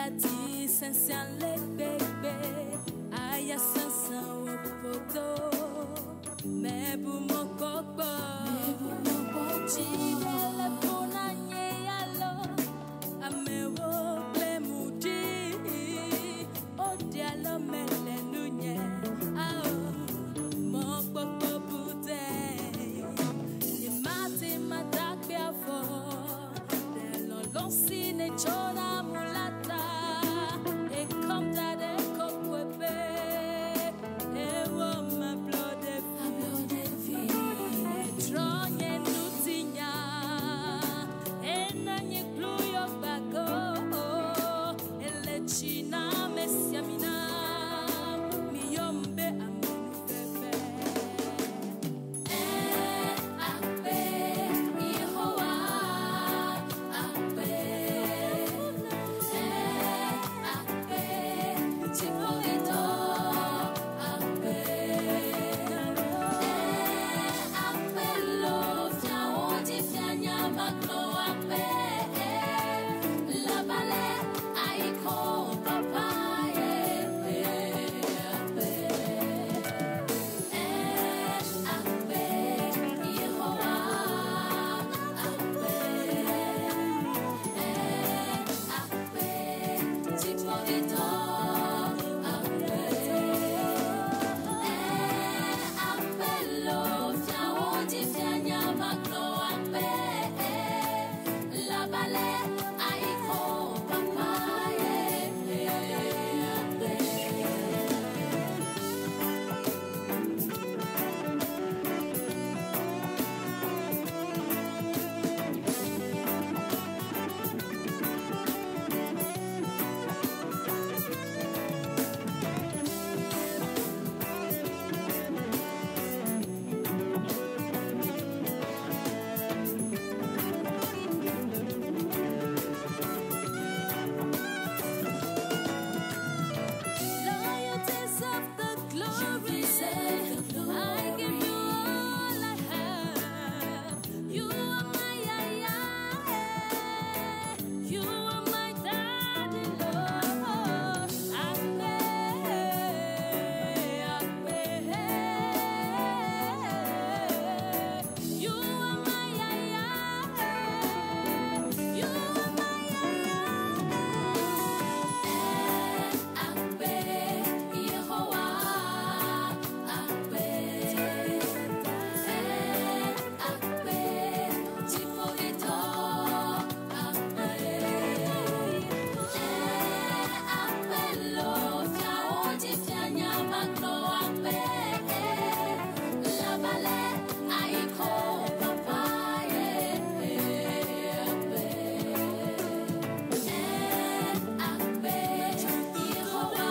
Yati sensian le bébé, aya sensan wopoto, mebu mokokbo, chidele ponanye yalo, amewo blemudi, odialo mele nunye, ao, mokokbo bude, ni mati matakbia fo, delo lonsine chona mulata, e komda de kokwebe, e wo ma blode fi, e tronye nutinya, e nanye kluyo bago, e le china mesiamina, mi yombe amenu pepe. Akbe, Yehowa, akbe, akbe, Chipoito, akbe, akbe lo, fiaondi fianya magno akbe, la bale, aiko papaye, akbe, akbe, Yehowa, akbe, akbe, Chipoito, akbe, akbe lo, fiaondi fianya magno akbe, la bale, aiko papaye, akbe. Lord, deserve the glory. I give you all I have. You are my yaya. You are my daddy, Lord. Akbe, akbe. You are my yaya. You are my yaya. Akbe, Yehowa, akbe, akbe, Chipoito, akbe, akbe lo, fiaondi fianya magno akbe, la bale, aiko papaye, akbe, akbe, Yehowa,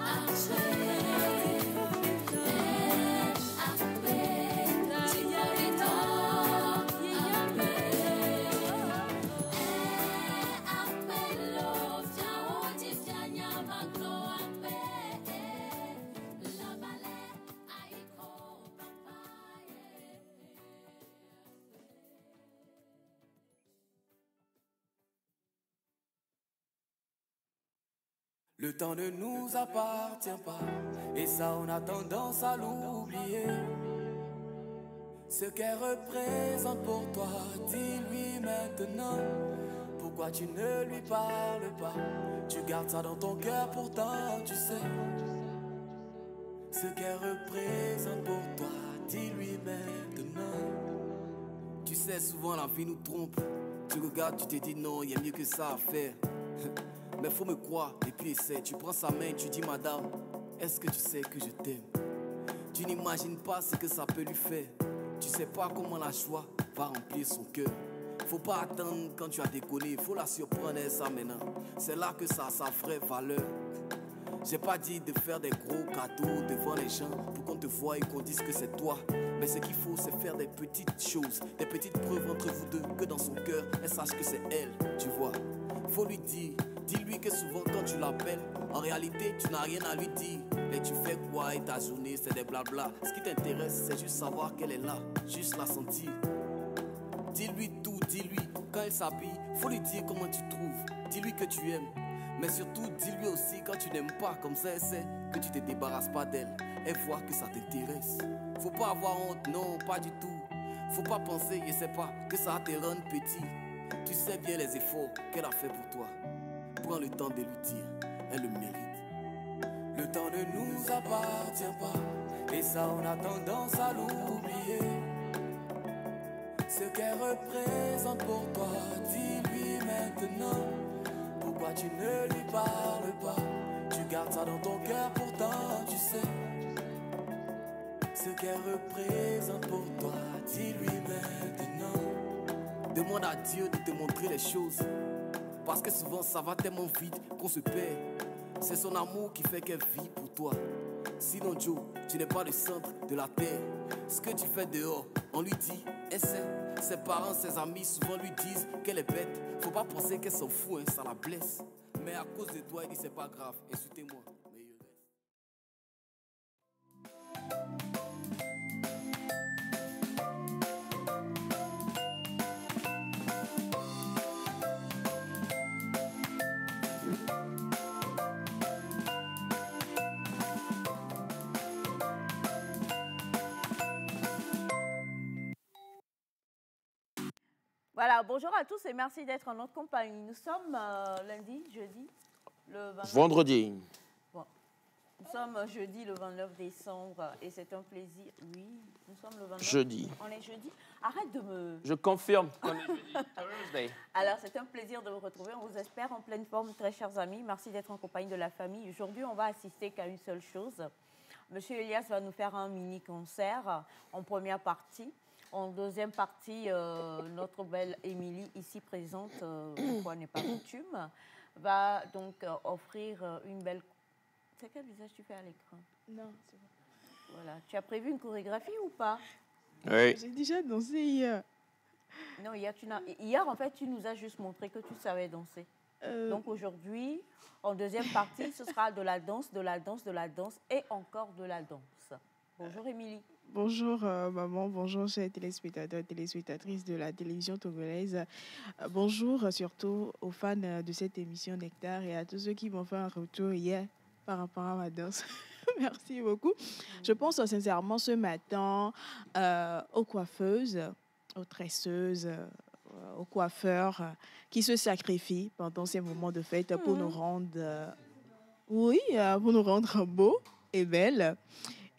akbe, akbe, Chipoito, akbe, akbe lo, fiaondi fianya magno akbe, la bale, aiko papaye. Le temps ne nous appartient pas, et ça on a tendance à l'oublier. Ce qu'elle représente pour toi, dis-lui maintenant. Pourquoi tu ne lui parles pas? Tu gardes ça dans ton cœur, pourtant tu sais. Ce qu'elle représente pour toi, dis-lui maintenant. Tu sais, souvent la vie nous trompe. Tu regardes, tu te dis non, il y a mieux que ça à faire. Mais faut me croire et puis essaie. Tu prends sa main et tu dis madame, est-ce que tu sais que je t'aime? Tu n'imagines pas ce que ça peut lui faire. Tu sais pas comment la joie va remplir son cœur. Faut pas attendre quand tu as déconné, faut la surprendre et ça maintenant. C'est là que ça a sa vraie valeur. J'ai pas dit de faire des gros cadeaux devant les gens pour qu'on te voie et qu'on dise que c'est toi. Mais ce qu'il faut, c'est faire des petites choses, des petites preuves entre vous deux, que dans son cœur, elle sache que c'est elle, tu vois. Faut lui dire, dis-lui que souvent quand tu l'appelles, en réalité, tu n'as rien à lui dire. Mais tu fais quoi et ta journée, c'est des blabla. Ce qui t'intéresse, c'est juste savoir qu'elle est là, juste la sentir. Dis-lui tout, dis-lui. Quand elle s'habille, faut lui dire comment tu trouves. Dis-lui que tu aimes. Mais surtout, dis-lui aussi quand tu n'aimes pas. Comme ça, elle sait que tu te débarrasses pas d'elle. Elle voit que ça t'intéresse. Faut pas avoir honte, non, pas du tout. Faut pas penser, je sais pas, que ça te rendre petit. Tu sais bien les efforts qu'elle a fait pour toi. Prends le temps de lui dire, elle le mérite. Le temps ne nous appartient pas, et ça on a tendance à l'oublier. Ce qu'elle représente pour toi, dis-lui maintenant. Pourquoi tu ne lui parles pas? Tu gardes ça dans ton cœur, pourtant tu sais. Ce qu'elle représente pour toi, dis-lui maintenant. Demande à Dieu de te montrer les choses. Parce que souvent ça va tellement vite qu'on se perd. C'est son amour qui fait qu'elle vit pour toi. Sinon Joe, tu n'es pas le centre de la terre. Ce que tu fais dehors, on lui dit, elle sait. Ses parents, ses amis souvent lui disent qu'elle est bête. Faut pas penser qu'elle s'en fout, hein, ça la blesse. Mais à cause de toi, elle dit c'est pas grave, insultez-moi. Mais il reste. Voilà, bonjour à tous et merci d'être en notre compagnie. Nous sommes lundi, jeudi, le 29. Vendredi. Bon. Nous sommes jeudi le 29 décembre et c'est un plaisir. Oui, nous sommes le 29. Jeudi. On est jeudi. Arrête de me... Je confirme qu'on est jeudi. Thursday. Alors, c'est un plaisir de vous retrouver. On vous espère en pleine forme, très chers amis. Merci d'être en compagnie de la famille. Aujourd'hui, on va assister qu'à une seule chose. Monsieur Elias va nous faire un mini-concert en première partie. En deuxième partie, notre belle Émilie, ici présente, une fois n'est pas coutume, va donc offrir une belle... C'est quel visage tu fais à l'écran? Non, c'est bon. Voilà. Tu as prévu une chorégraphie ou pas? Oui. J'ai déjà dansé hier. Non, hier, en fait, tu nous as juste montré que tu savais danser. Donc aujourd'hui, en deuxième partie, ce sera de la danse, de la danse, de la danse et encore de la danse. Bonjour Émilie. Bonjour maman, bonjour chers téléspectateurs et téléspectatrices de la télévision togolaise. Bonjour surtout aux fans de cette émission Nectar et à tous ceux qui m'ont fait un retour hier par rapport à ma danse. Merci beaucoup. Je pense sincèrement ce matin aux coiffeuses, aux tresseuses, aux coiffeurs qui se sacrifient pendant ces moments de fête pour nous rendre, pour nous rendre beaux et belles.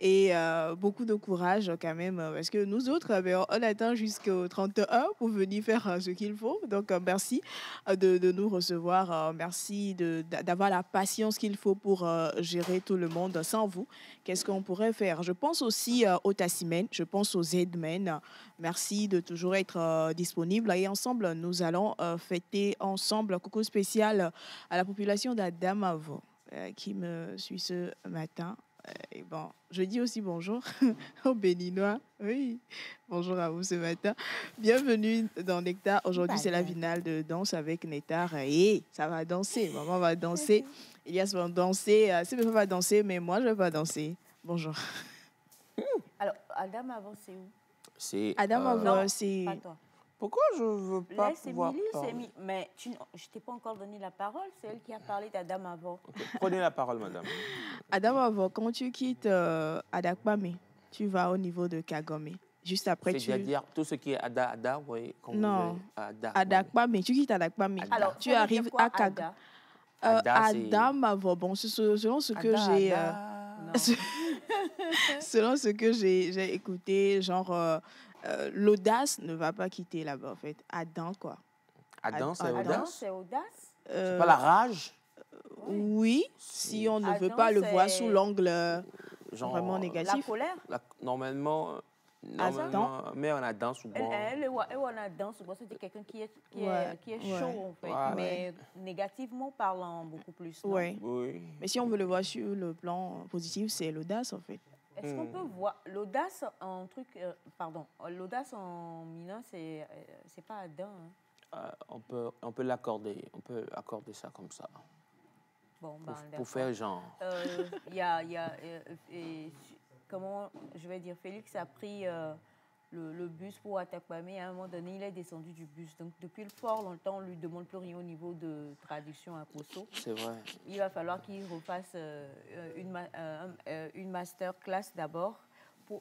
Et beaucoup de courage quand même, parce que nous autres, on attend jusqu'au 31 pour venir faire ce qu'il faut. Donc, merci de nous recevoir. Merci d'avoir la patience qu'il faut pour gérer tout le monde. Sans vous, qu'est-ce qu'on pourrait faire? Je pense aussi aux Tassimènes, je pense aux Aidmen. Merci de toujours être disponible. Et ensemble, nous allons fêter ensemble un coucou spécial à la population d'Adamavo qui me suit ce matin. Et bon, je dis aussi bonjour aux Béninois. Oui, bonjour à vous ce matin. Bienvenue dans Nectar. Aujourd'hui, c'est la finale de danse avec Nectar. Et ça va danser. Maman va danser. Elias va danser. C'est mes va danser, mais moi, je ne vais pas danser. Bonjour. Alors, Adam avant, c'est où? C'est. Adam, Non, c'est... pas toi. Pourquoi je veux pas Laisse pouvoir Émilie, parler? mais je t'ai pas encore donné la parole. C'est elle qui a parlé d'Adam avant. Prenez la parole, madame. Adam, quand tu quittes Adakpame, tu vas au niveau de Kagome. Juste après, C'est-à-dire tout ce qui est Ada, oui. Non. Ada. Adakpame, tu quittes Adakpame. Ada. Alors, Tu ça veut arrives dire quoi, à Kagome. Ada? Ada, c'est- Adamavo, bon, selon ce que Ada, j'ai... Ada. Non. Selon ce que j'ai écouté, genre, l'audace ne va pas quitter là-bas, en fait. Adam, quoi. Adam, c'est Adam, Adam, audace. c'est audace. C'est pas la rage. Oui, si on ne veut Adam, pas le voir c'est- sous l'angle Genre, vraiment La négatif. colère. Normalement, mais on a danse souvent. Elle on a danse, c'est quelqu'un qui est Ouais, chaud, en fait. Ouais. Mais négativement parlant, beaucoup plus. non? Ouais. Oui. Mais si on veut le voir sur le plan positif, c'est l'audace, en fait. Est-ce qu'on peut voir l'audace en truc. Pardon, l'audace en minant, c'est pas Adam. Hein. On peut l'accorder. On peut accorder ça comme ça. Bon, ben, Pour d'accord. faire genre. Comment je vais dire, Félix a pris le bus pour Atakpamé. À un moment donné, il est descendu du bus. Donc, depuis fort longtemps, on ne lui demande plus rien au niveau de traduction à Poso. C'est vrai. Il va falloir qu'il refasse une masterclass d'abord.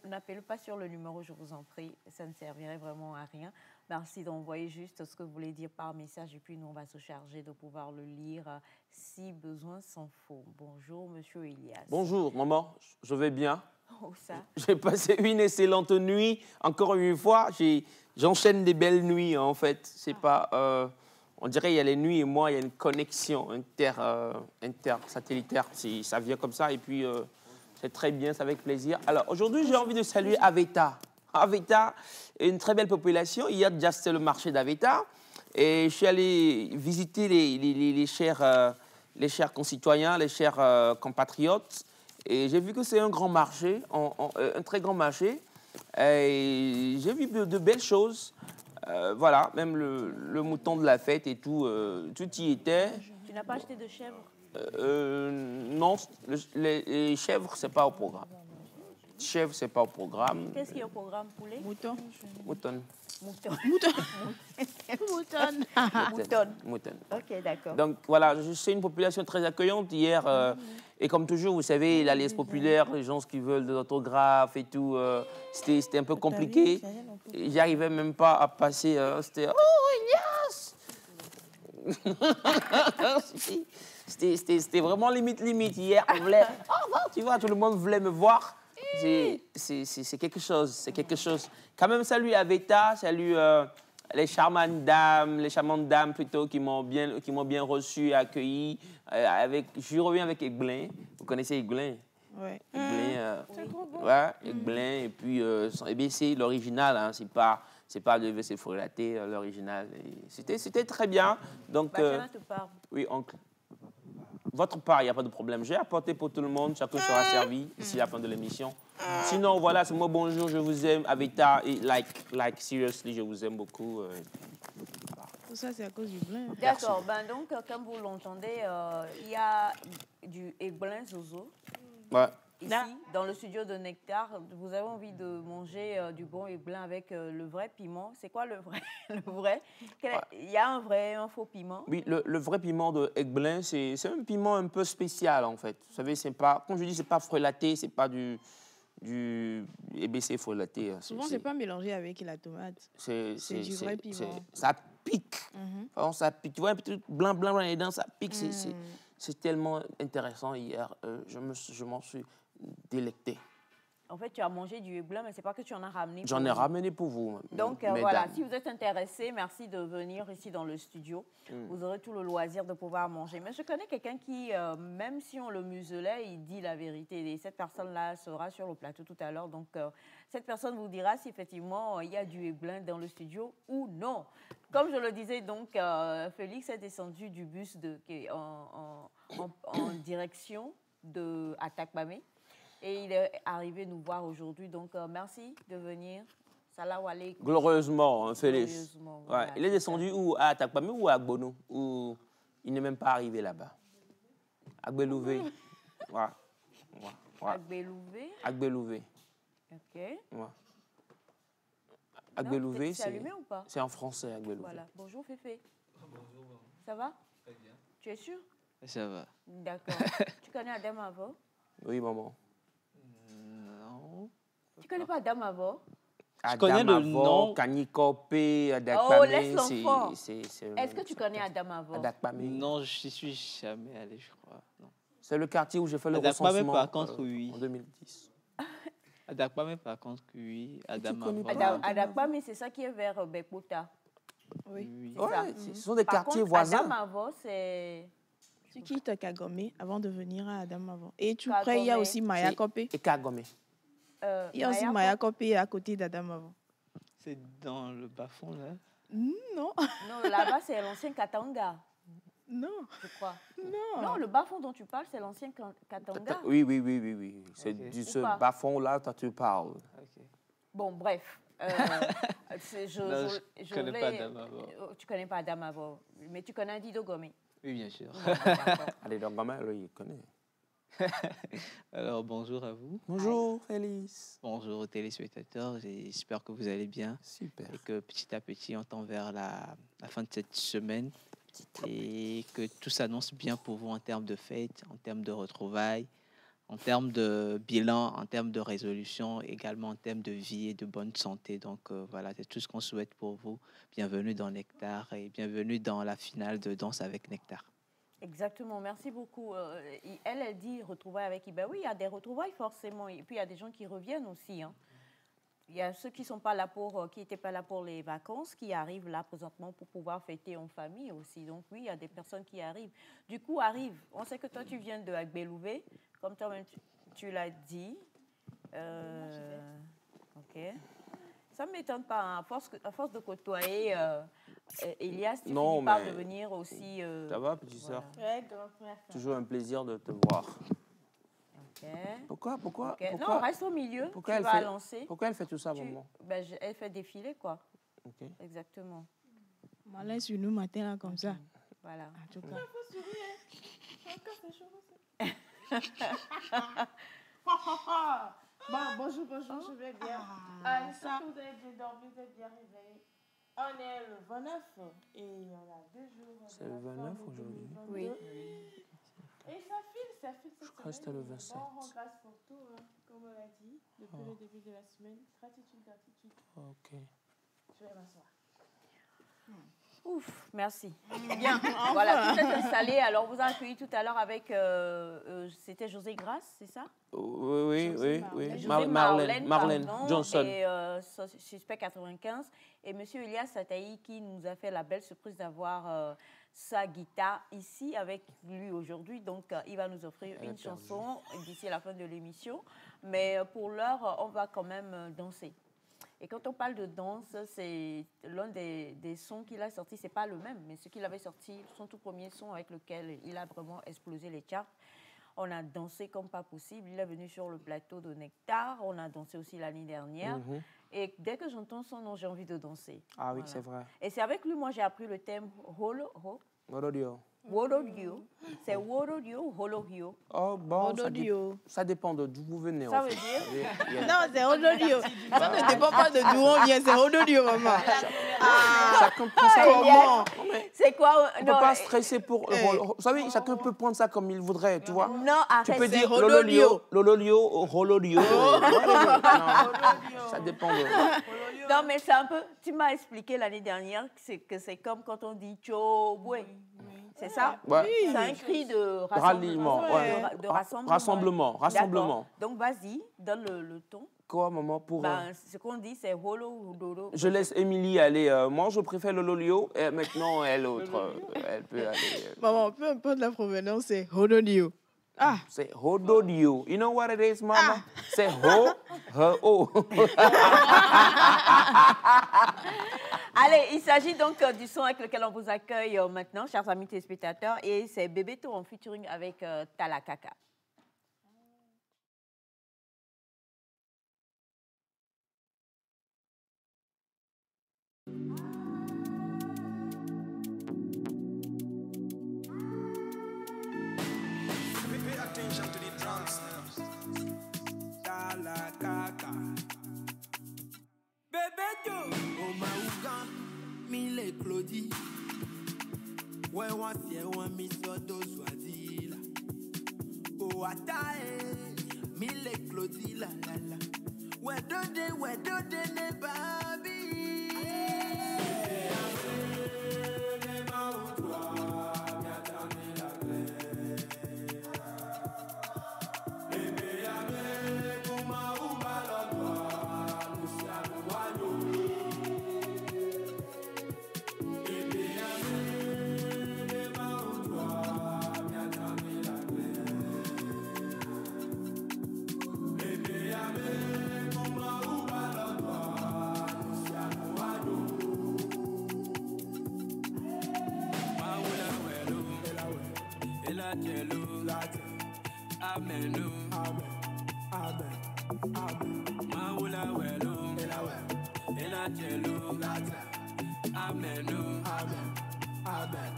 N'appelez pas sur le numéro, je vous en prie. Ça ne servirait vraiment à rien. Merci d'envoyer juste ce que vous voulez dire par message et puis nous, on va se charger de pouvoir le lire si besoin s'en faut. Bonjour, monsieur Elias. Bonjour, maman. Je vais bien. Oh, ça. J'ai passé une excellente nuit. Encore une fois, j'enchaîne des belles nuits, en fait. C'est pas... on dirait il y a les nuits et moi, il y a une connexion intersatellitaire. Ça vient comme ça et puis c'est très bien, c'est avec plaisir. Alors, aujourd'hui, j'ai envie de saluer Aveta. Aveta est une très belle population. Hier, déjà, c'était le marché d'Aveta. Et je suis allé visiter les chers concitoyens, les chers compatriotes. Et j'ai vu que c'est un grand marché, un très grand marché. Et j'ai vu de belles choses. Voilà, même le mouton de la fête et tout, tout y était. Tu n'as pas acheté de chèvre? Non, les chèvres, c'est pas au programme. Chèvre, c'est pas au programme. Qu'est-ce qui est au programme? Poulet? Mouton. Mouton. Mouton. Mouton. Mouton. Mouton. Ok, d'accord. Donc voilà, c'est une population très accueillante. Hier, et comme toujours, vous savez, la liesse populaire, les gens qui veulent de l'autographe et tout, c'était un peu compliqué. J'arrivais même pas à passer. C'était oh, Elias. C'était vraiment limite hier. On voulait, tu vois, tout le monde voulait me voir. C'est quelque chose, c'est quelque chose. Quand même, salut Aveta, salut les charmantes dames plutôt qui m'ont bien reçu, accueilli. Je reviens avec Aiglin. Vous connaissez Aiglin? Ouais. Aiglin, C'est trop bon. ouais, Aiglin. Et puis, c'est l'original, hein, c'est pas le VC Frelaté, l'original. C'était très bien. Donc, Benjamin te parle. oui, oncle. Votre part, il n'y a pas de problème. J'ai apporté pour tout le monde. Chacun sera servi d'ici la fin de l'émission. Sinon, voilà, c'est moi, bonjour, je vous aime. Aveta, et like, seriously, je vous aime beaucoup. Tout ça, c'est à cause du blin. D'accord, ben donc, comme vous l'entendez, il y a du Aiglin Zozo. Ouais. Ici, dans le studio de Nectar, vous avez envie de manger du bon Aiglin avec le vrai piment. C'est quoi le vrai? Il y a un faux piment? Oui, le vrai piment de Aiglin, c'est un piment un peu spécial, en fait. Vous savez, c'est pas, comme je dis, c'est pas frelaté, c'est pas du EBC frelaté. Souvent, c'est pas mélangé avec la tomate. C'est du vrai piment. Ça pique. Enfin, ça pique. Tu vois, un petit blanc les dents, ça pique. C'est tellement intéressant hier. Je m'en suis délecté. En fait, tu as mangé du Aiglin, mais c'est pas que tu en as ramené. J'en ai ramené pour vous. Donc, voilà, si vous êtes intéressé, merci de venir ici dans le studio. Vous aurez tout le loisir de pouvoir manger. Mais je connais quelqu'un qui, même si on le muselait, il dit la vérité. Et cette personne-là sera sur le plateau tout à l'heure. Donc, cette personne vous dira si effectivement il y a du Aiglin dans le studio ou non. Comme je le disais, donc, Félix est descendu du bus en direction de Atakpamé. Et il est arrivé nous voir aujourd'hui. Donc, merci de venir. Salam alaikum. Glorieusement, hein, Félix. Glorieusement, Ouais. Il est descendu où? À Atakpamé ou à Agbono? Ou il n'est même pas arrivé là-bas? Agbelouvé. Ouais. Agbelouvé. Agbelouvé. OK. Ouais. Agbelouvé, c'est allumé ou pas? C'est en français, Agbelouvé. Voilà. Bonjour, Féfé. Bonjour. Ça va? Très bien. Tu es sûr? Ça va. D'accord. Tu connais Adam Avo? Oui, maman. Non. Tu connais pas Adam Avo? Je connais le nom. Kanikopé, Adakpamé. Oh, laisse l'enfant. Est-ce que tu connais Adam Avo? Adakpamé. Non, je suis jamais allé, je crois. Non. C'est le quartier où j'ai fait le Adakpamé, recensement par contre, oui. en 2010. Adakpamé, par contre, oui. connais Adakpamé, c'est ça qui est vers Bekota. Oui. C'est ça. Ce sont des Par quartiers contre, voisins. Adam Avo, c'est... Tu quittes Kagomé avant de venir à Adamavo. Et tout Kagomé. près, il y a aussi Maya Kopé. Et Kagomé. Il y a aussi Maya Kopé à côté d'Adamavo. C'est dans le bas-fond, là. Non. Non, là-bas, c'est l'ancien Katanga, Non. je crois. Non. Non, le bas-fond dont tu parles, c'est l'ancien Katanga. Oui. C'est Ok. du Ou ce pas? bas-fond-là dont tu parles. Ok. Bon, bref. Non, je connais pas Adamavo. Tu connais pas Adamavo, mais tu connais Dido Gomé. Oui, bien sûr. D'accord. Allez, donc, maman, il connaît. Alors, bonjour à vous. Bonjour, Félix. Bonjour aux téléspectateurs. J'espère que vous allez bien Super. et que petit à petit, on tend vers la fin de cette semaine et que tout s'annonce bien pour vous en termes de fêtes, en termes de retrouvailles, en termes de bilan, en termes de résolution, également en termes de vie et de bonne santé. Donc voilà, c'est tout ce qu'on souhaite pour vous. Bienvenue dans Nectar et bienvenue dans la finale de Danse avec Nectar. Exactement, merci beaucoup. Elle dit retrouvailles avec Iba. Oui, il y a des retrouvailles forcément. Et puis il y a des gens qui reviennent aussi. Hein. Il y a ceux qui sont pas là qui n'étaient pas là pour les vacances, qui arrivent là présentement pour pouvoir fêter en famille aussi. Donc oui, il y a des personnes qui arrivent. Du coup, on sait que toi tu viens de Agbelouvé, comme toi-même tu l'as dit. Ok. Ça ne m'étonne pas, hein. À force de côtoyer Elias, tu Non, finis par mais devenir aussi... Ça va, petite sœur? voilà. Ouais, grand frère. Toujours un plaisir de te voir. Ok. Pourquoi Ok. Non, reste au milieu, pourquoi tu elle vas fait- lancer. Pourquoi elle fait tout ça, maman? Elle fait défiler, quoi. Ok. Exactement. Malin sur nous matin là comme ça. Voilà. En tout cas. Bon, bonjour, je vais bien. J'espère que vous avez bien dormi, vous êtes bien réveillés. On est le 29 et on a 2 jours. C'est le 29 aujourd'hui. Oui. Et ça file cette Je crois que c'était le 27. Bon, on rend grâce pour tout, hein, comme on l'a dit, depuis le début de la semaine. Gratitude. Ok. Je vais m'asseoir. Ouf, merci. Bien, voilà, tout est installé. Alors, vous avez accueilli tout à l'eur avec, c'était José Grasse, c'est ça? Oui. José Marlène pardon, Johnson. Et suspect 95. Et M. Elias Sataï qui nous a fait la belle surprise d'avoir sa guitare ici avec lui aujourd'hui. Donc, il va nous offrir une chanson d'ici la fin de l'émission. Mais pour l'heure, on va quand même danser. Et quand on parle de danse, c'est l'un des sons qu'il a sorti, c'est pas le même, mais ce qu'il avait sorti, son tout premier son avec lequel il a vraiment explosé les charts. On a dansé comme pas possible. Il est venu sur le plateau de Nectar. On a dansé aussi l'année dernière. Et dès que j'entends son nom, j'ai envie de danser. Ah oui, Voilà. c'est vrai. Et c'est avec lui, moi, j'ai appris le thème Rododio. Worodio. C'est Worodio ou Holohio. Oh, bon, Ododio. ça dépend de d'où vous venez. Ça en veut fait. dire Il y a- Non, c'est Ododio. Ça ne dépend pas de d'où on vient, c'est Ododio, maman. Chacun prend ça Comment? c'est quoi? On ne peut pas stresser pour... Vous savez, chacun peut prendre ça comme il voudrait, tu vois. Non, arrête. Tu peux c'est dire Rololio. Lololio, Rololio. Non, ça dépend de... Non, mais c'est un peu... Tu m'as expliqué l'année dernière que c'est comme quand on dit Tchoboué. C'est ça? Ouais. C'est un cri de Ralliement, rassemblement. ouais. De rassemblement. Rassemblement. D'accord. Donc, vas-y, donne le ton. Quoi, maman, pour... Ce qu'on dit, c'est holo ou dodo. Je laisse Émilie aller. Moi, je préfère Lololio. Et maintenant, elle, autre, elle peut aller... Maman, peu importe la provenance, c'est Ododio. Ah, C'est Hododio. You know what it is, mama? C'est ho. Allez, il s'agit donc du son avec lequel on vous accueille maintenant, chers amis téléspectateurs, et c'est Bébéto en featuring avec Talakaka. Pay attention to the drums now. Talakaka. Bebeto. Oh Maouga, mille Claudie. Ouais, ouais, mi sodo Swazila. Oh Atae, mille Claudie la la la. Ouais, dode ne babi. Amenu, amen. Maula welu, ela chelu, amenu, amen.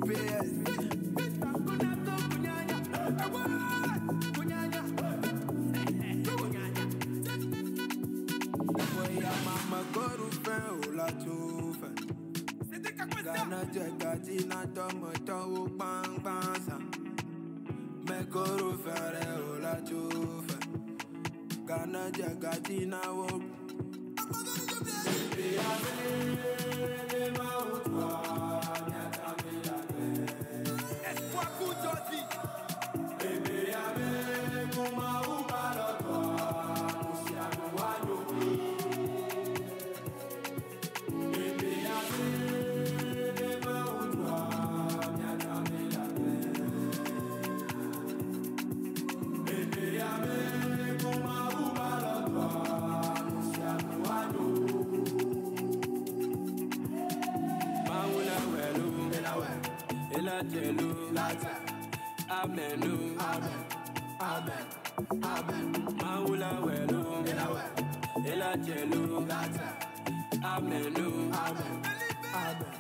PS. Mama goro fe o la chufa. Gana jega tina tomo to bang bang sa. Me goro fe o la chufa. Gana jega tina wo. Amen, amen, amen, amen. Maula welo, ela jelo, amen, amen, amen.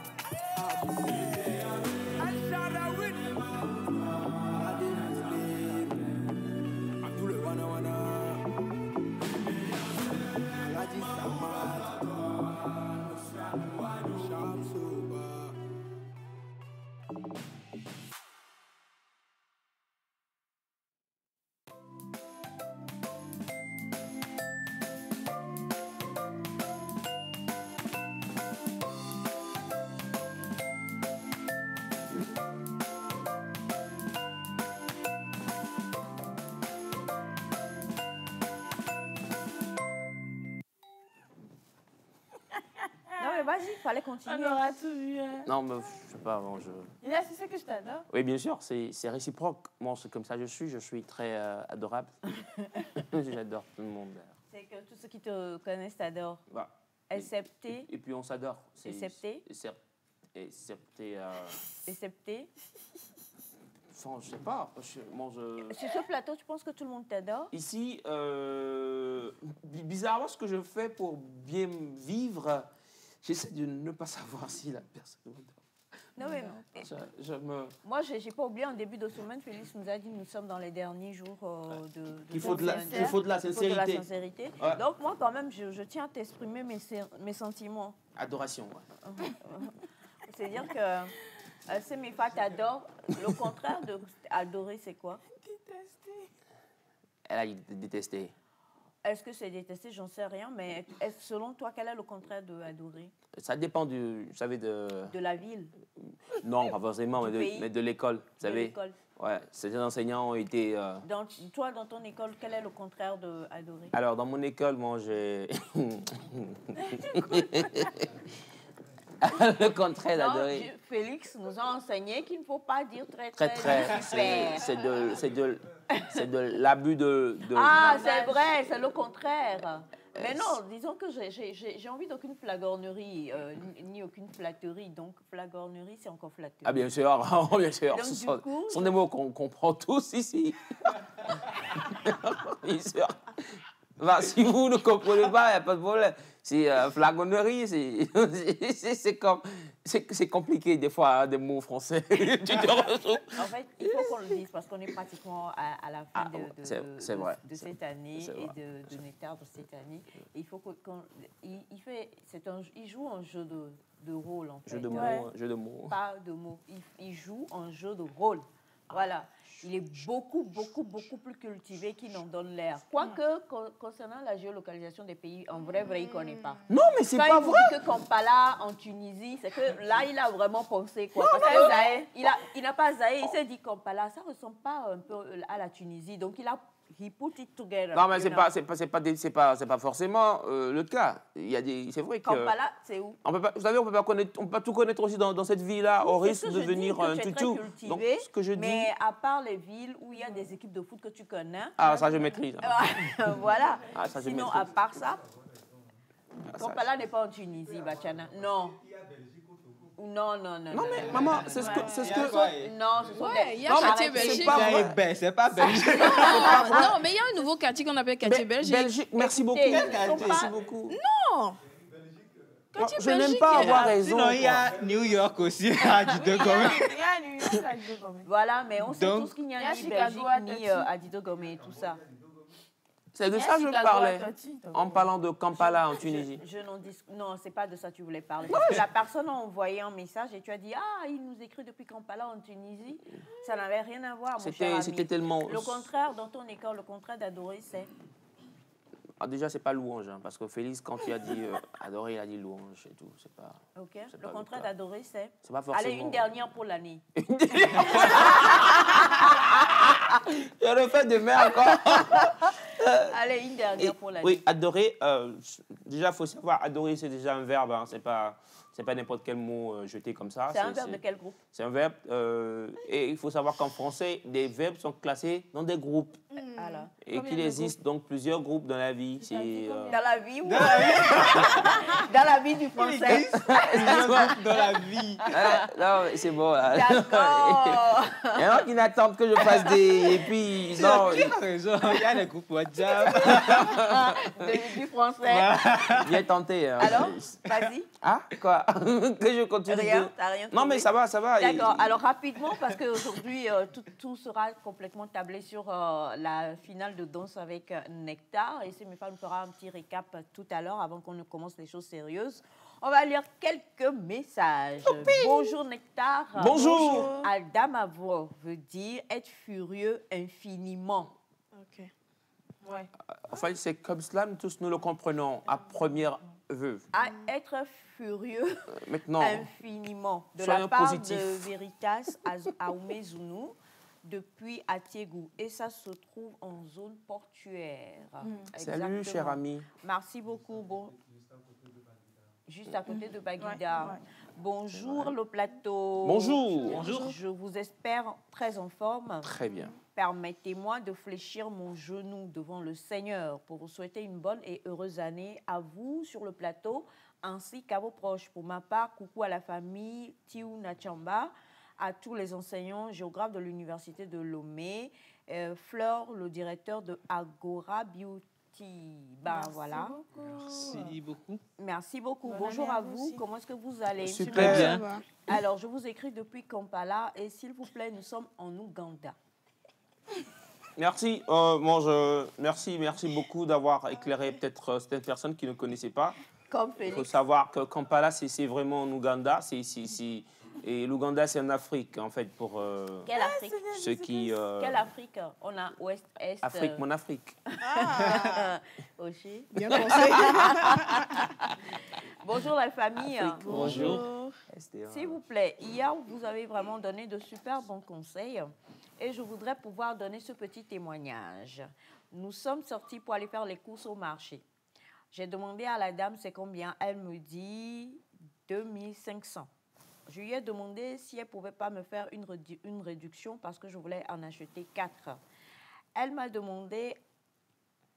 Ashara win. Abdul wana. Laji Samad. Shamsuba. Non, mais vas-y, il fallait continuer. On aura tout vu. Hein. Non, mais je sais pas, bon, Là, c'est ça que je t'adore. Oui, bien sûr, c'est réciproque. Moi, c'est comme ça je suis très adorable. J'adore tout le monde. C'est que tous ceux qui te connaissent t'adorent. Bah, Excepté. et puis on s'adore. Excepté. Excepté. Excepté. Enfin, je sais pas. Sur ce plateau, tu penses que tout le monde t'adore? Ici, bizarrement, ce que je fais pour bien vivre, j'essaie de ne pas savoir si la personne m'adore. Non, mais moi, je n'ai pas oublié, en début de semaine, Félix nous a dit que nous sommes dans les derniers jours qu'il faut de la sincérité. Ouais. Donc, moi, quand même, je tiens à t'exprimer mes sentiments. Adoration, ouais. C'est-à-dire que Semifa t'adore. Le contraire de adorer, c'est quoi? Détester. Elle a détesté. Est-ce que c'est détester? J'en sais rien, mais selon toi, quel est le contraire de adorer? Ça dépend vous savez, de la ville. Non, pas forcément, mais de l'école. Vous savez. L'école. Ouais, certains enseignants ont été... Toi, dans ton école, quel est le contraire de adorer? Alors, dans mon école, moi, j'ai... Le contraire d'adorer. Félix nous a enseigné qu'il ne faut pas dire très. C'est de l'abus de... Ah, c'est vrai, c'est le contraire. Mais non, disons que j'ai envie d'aucune flagornerie, ni aucune flatterie. Donc, flagornerie, c'est encore flatterie. Ah, bien sûr, bien sûr. Donc, ce sont des mots qu'on comprend tous ici. Bien sûr. Bah, si vous ne comprenez pas, il n'y a pas de problème. C'est flagornerie, c'est compliqué des fois, hein, des mots français. Tu te retrouves. En fait, il faut qu'on le dise parce qu'on est pratiquement à la fin de cette année et de Nectar de cette année. Et il faut il joue un jeu de rôle en fait. Jeu de mots. Pas de mots. Il joue un jeu de rôle. Voilà. Il est beaucoup plus cultivé qu'il n'en donne l'air. Quoique, concernant la géolocalisation des pays, en vrai, il ne connaît pas. Non, mais c'est pas vrai. Quand il dit que Kampala, en Tunisie, c'est que là, il a vraiment pensé quoi. Parce que Zaïre, il n'a pas Zaïre, il s'est dit Kampala, ça ne ressemble pas un peu à la Tunisie. Donc, he put it together. Non, mais c'est pas forcément le cas. C'est vrai que... Kampala, c'est où? Vous savez, on peut pas tout connaître aussi dans cette ville-là, au risque de devenir un toutou. Donc, ce que je dis... Mais à part les villes où il y a des équipes de foot que tu connais... Ah, ça, je maîtrise. Voilà. Ah, ça, je sinon, maîtrise. à part ça, Kampala n'est pas en Tunisie, Bachana. Non. Non. Non, mais maman, c'est ce que... Non, ce sont des... Il y a quartier Belgique. C'est pas Belgique. Non, mais il y a un nouveau quartier qu'on appelle quartier Belgique. Belgique, merci beaucoup. Merci beaucoup. Non. Non, je n'aime pas avoir raison. Sinon, il y a New York aussi, à Dido Gomez. Il y a New York à Dido Gomez. Voilà, mais on sait Donc, tous qu'il n'y il y a a ni Chicago Belgique à ni Tati. à Dido Gomez et tout ça. C'est de Il y a ça que je Chicago parlais. à Tati, donc. En parlant de Kampala en Tunisie. Je n'en dis... Non, c'est pas de ça que tu voulais parler. Parce que la personne a envoyé un message et tu as dit « Ah, il nous écrit depuis Kampala en Tunisie. » Ça n'avait rien à voir, mon cher ami. C'était tellement... Le contraire, dans ton école, le contraire d'adorer, c'est... Ah, déjà, c'est pas louange, hein, parce que Félix, quand il a dit adorer, il a dit louange et tout. C'est pas... Ok. C'est Le pas contraire le cas. d'adorer, c'est... C'est pas forcément... Allez, une dernière pour l'année. Je le fais de mer encore. Allez, une dernière pour l'année. Oui, adorer, déjà, il faut savoir, adorer, c'est déjà un verbe, hein, c'est pas n'importe quel mot jeté comme ça. C'est un verbe de quel groupe? C'est un verbe, et il faut savoir qu'en français, les verbes sont classés dans des groupes, Alors, et Combien qu'il de existe donc plusieurs groupes dans la vie. C'est, dans la vie ou dans la vie du français? Dans la vie. non, mais c'est bon, là. D'accord. Il y en a qui n'attendent que je fasse des... Et puis, non, Tu as raison, il y a les groupes WhatsApp. Du français. bien tenté. Hein. Alors, vas-y. Ah, quoi? Que je continue Rien, t'as rien Non, trouvé? mais ça va, ça va. D'accord. Alors, rapidement, parce qu'aujourd'hui, tout sera complètement tablé sur la finale de danse avec Nectar. Et Semifa nous fera un petit récap tout à l'heure, avant qu'on ne commence les choses sérieuses. On va lire quelques messages. Bonjour Nectar. Bonjour. Aldamavo veut dire être furieux infiniment. Ok. Ouais. Enfin, c'est comme cela, nous tous nous le comprenons à première vue. À être furieux Maintenant, infiniment. De Soyons la part positifs. de Veritas Aoumezounou depuis Atiégou. Et ça se trouve en zone portuaire. salut, cher Exactement. ami. Merci beaucoup. Bon. Juste à côté de Baguida. Ouais, ouais. Bonjour le plateau. Bonjour. Bonjour. Je vous espère très en forme. Très bien. Permettez-moi de fléchir mon genou devant le Seigneur pour vous souhaiter une bonne et heureuse année à vous sur le plateau ainsi qu'à vos proches. Pour ma part, coucou à la famille Tiou Nachamba, à tous les enseignants géographes de l'Université de Lomé, Fleur, le directeur de Agora Beauty. Ben voilà. Merci beaucoup. Merci beaucoup. Bonne Bonjour année à à vous vous. aussi. Comment est-ce que vous allez? Super. Très bien. Ça va. Alors, je vous écris depuis Kampala et s'il vous plaît, nous sommes en Ouganda. Merci. Merci beaucoup d'avoir éclairé peut-être certaines personnes qui ne connaissaient pas. Comme Il faut Félix. savoir que Kampala, c'est vraiment en Ouganda. Et l'Ouganda, c'est en Afrique, en fait, pour Quelle Afrique? ceux qui... Quelle Afrique? On a ouest, est. Afrique, mon Afrique. Aussi. Bien pensé. Bonjour la famille. Bonjour. S'il vous plaît, hier, vous avez vraiment donné de super bons conseils et je voudrais pouvoir donner ce petit témoignage. Nous sommes sortis pour aller faire les courses au marché. J'ai demandé à la dame c'est combien. Elle me dit 2500. Je lui ai demandé si elle ne pouvait pas me faire une réduction parce que je voulais en acheter 4. Elle m'a demandé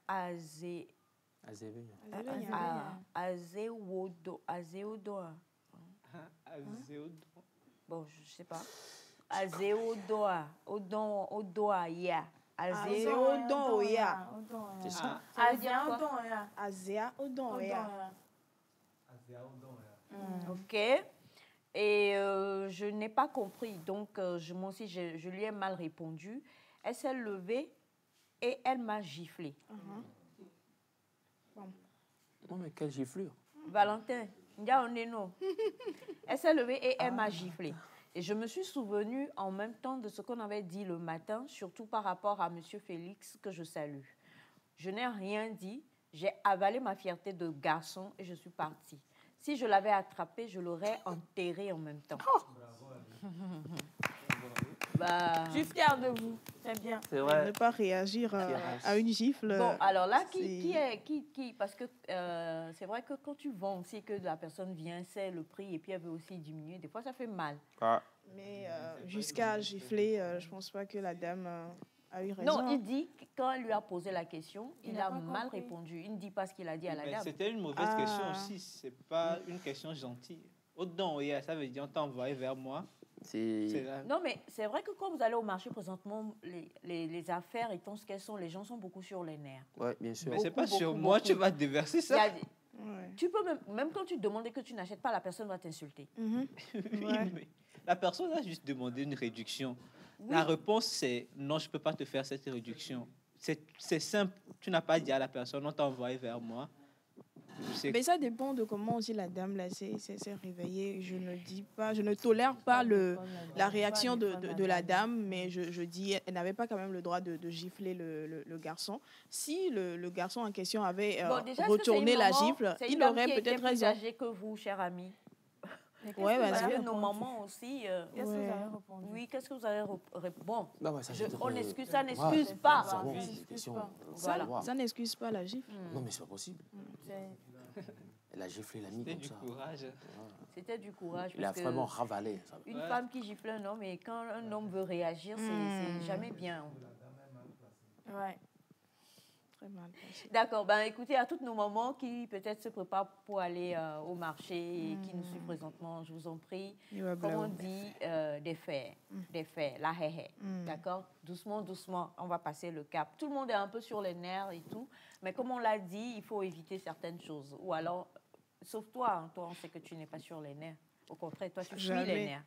Azéodoa. Bon, je ne sais pas. Azéodoa. Odoaya. Azéodoya. C'est ça. Ça veut dire quoi? Azéa Odoya. Ok. Et je n'ai pas compris. Donc, moi aussi, je lui ai mal répondu. Elle s'est levée et elle m'a giflé. Oh, mais quelle giflure. Valentin, elle s'est levée et elle m'a giflé. Et je me suis souvenue en même temps de ce qu'on avait dit le matin, surtout par rapport à M. Félix, que je salue. Je n'ai rien dit. J'ai avalé ma fierté de garçon et je suis partie. Si je l'avais attrapé, je l'aurais enterré en même temps. Bah, Je suis fière de vous. Très bien. C'est Ne vrai. pas réagir à une gifle. bon, alors là, c'est- qui parce que c'est vrai que quand tu vends aussi que la personne vient, c'est le prix et puis elle veut aussi diminuer, des fois ça fait mal. Ah, Mais jusqu'à gifler, je pense pas que la dame a eu raison. Non, il dit que quand elle lui a posé la question, il n'a a pas mal compris. répondu. Il ne dit pas ce qu'il a dit à la Mais dame. c'était une mauvaise Ah. question aussi. C'est pas une question gentille. Au-dedans, oui, ça veut dire on t'a envoyé vers moi. C'est c'est... là. Non, mais c'est vrai que quand vous allez au marché présentement, les affaires étant ce qu'elles sont, les gens sont beaucoup sur les nerfs. Ouais, bien sûr. Mais c'est pas Beaucoup, sur beaucoup, moi beaucoup. tu vas déverser Il y a ça. des- Ouais. Tu peux même quand tu demandes que tu n'achètes pas, la personne va t'insulter. Mhm. Oui, Ouais. mais la personne a juste demandé une réduction. La réponse, c'est non, je ne peux pas te faire cette réduction. C'est simple. Tu n'as pas dit à la personne, on t'a envoyé vers moi. Mais ça dépend de comment aussi la dame là s'est réveillée. Je ne dis pas, je ne tolère pas la réaction de la dame, mais je dis, elle n'avait pas quand même le droit de gifler le garçon. Si le garçon en question avait Bon, déjà, est-ce que c'est retourné une la maman- gifle, c'est une il dame aurait qui était peut-être plus raison. âgée que vous, cher ami. Ouais, Parce vas-y. que nos mamans aussi. Qu'est-ce que vous Ouais. avez répondu? Oui, qu'est-ce que vous avez répondu? Bon, Non, ouais, ça, on excuse, ça ouais, n'excuse pas. ça, bon, Ça c'est des n'excuse questions. pas. Voilà. Ça n'excuse pas la gifle. Non, mais c'est pas possible. C'est- Elle a giflé l'ami C'était comme du ça. courage. C'était du courage. Il a parce que vraiment ravalé. Ça. une Ouais. femme qui gifle un homme, et quand un homme veut réagir, c'est jamais bien. Ouais. Très mal passé. D'accord, ben écoutez, à toutes nos mamans qui peut-être se préparent pour aller au marché et qui nous suivent présentement, je vous en prie, Ouais, comme on bleu. dit, des faits, la hé-hé, d'accord? Doucement, doucement, on va passer le cap. Tout le monde est un peu sur les nerfs et tout, mais comme on l'a dit, il faut éviter certaines choses. Ou alors, sauf toi, hein, toi, on sait que tu n'es pas sur les nerfs. Au contraire, toi, tu fuis Jamais. les nerfs.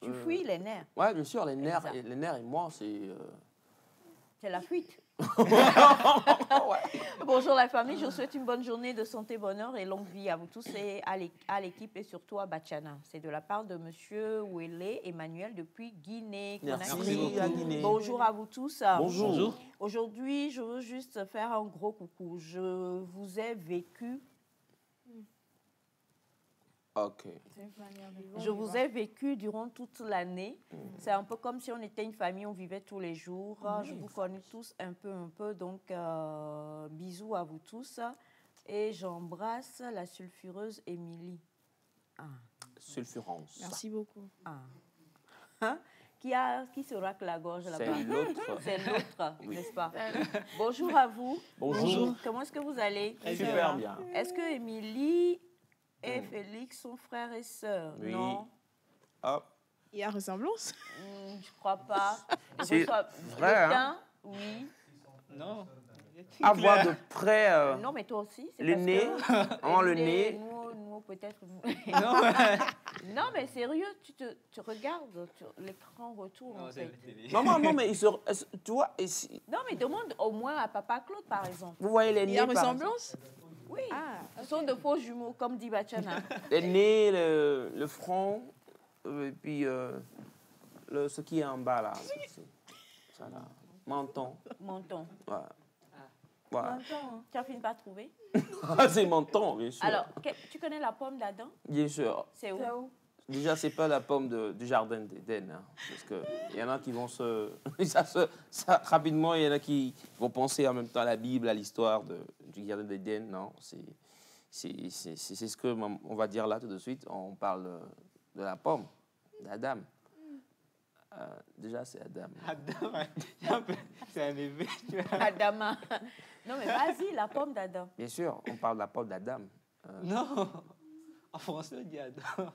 Tu fuis les nerfs. Ouais, bien sûr, les nerfs, Exact. les nerfs et moi, c'est. C'est la fuite. Bonjour la famille, je vous souhaite une bonne journée de santé, bonheur et longue vie à vous tous et à l'équipe et surtout à Bachana. C'est de la part de monsieur Ouélé Emmanuel depuis Guinée. Merci, Conakry. à Guinée. Bonjour à vous tous. Bonjour. Bonjour. Aujourd'hui, je veux juste faire un gros coucou. Je vous ai vécu, Ok. c'est une manière de je vivre. vous ai vécu durant toute l'année. C'est un peu comme si on était une famille, on vivait tous les jours. Je vous connais tous un peu. Donc, bisous à vous tous. Et j'embrasse la sulfureuse Émilie. Sulfurance. Merci beaucoup. Hein? Qui se racle la gorge là-bas? C'est l'autre. C'est l'autre, n'est-ce pas? Bonjour à vous. Bonjour. Comment est-ce que vous allez? Super bien. Est-ce que Émilie et Félix sont frères et sœurs? Oui. Non, Hop. Il y a ressemblance? je crois pas. C'est Reçoit- vrai, le hein? teint, oui. Non. À voir de près Non, mais toi aussi. C'est le parce nez. que Vraiment le nez. Nous, peut-être. Non, Non, mais sérieux, tu regardes, l'écran retourne. Non, en c'est fait. la télé. Non, mais il se. Tu vois, Non, mais demande au moins à Papa Claude, par exemple. vous voyez les Il nez. y a par ressemblance? Oui, Ah, ce sont de faux jumeaux, comme dit Bachana. exemple. Les nez, le front, et puis ce qui est en bas là. Ça là. Menton. Menton. Voilà. Voilà. Menton, hein. Tu as fini par trouver. C'est menton, bien sûr. Alors, tu connais la pomme d'Adam? Bien sûr. C'est où? C'est où? Déjà, c'est pas la pomme du jardin d'Éden. Hein, parce qu'il y en a qui vont se. Rapidement, il y en a qui vont penser en même temps à la Bible, à l'histoire du jardin d'Éden. Non, c'est ce que on va dire là tout de suite. On parle de la pomme d'Adam. Déjà, c'est Adam. Adam, c'est un bébé. tu vois. Adama. Non, mais vas-y, la pomme d'Adam. Bien sûr, on parle de la pomme d'Adam. Non. En français, on dit Adam.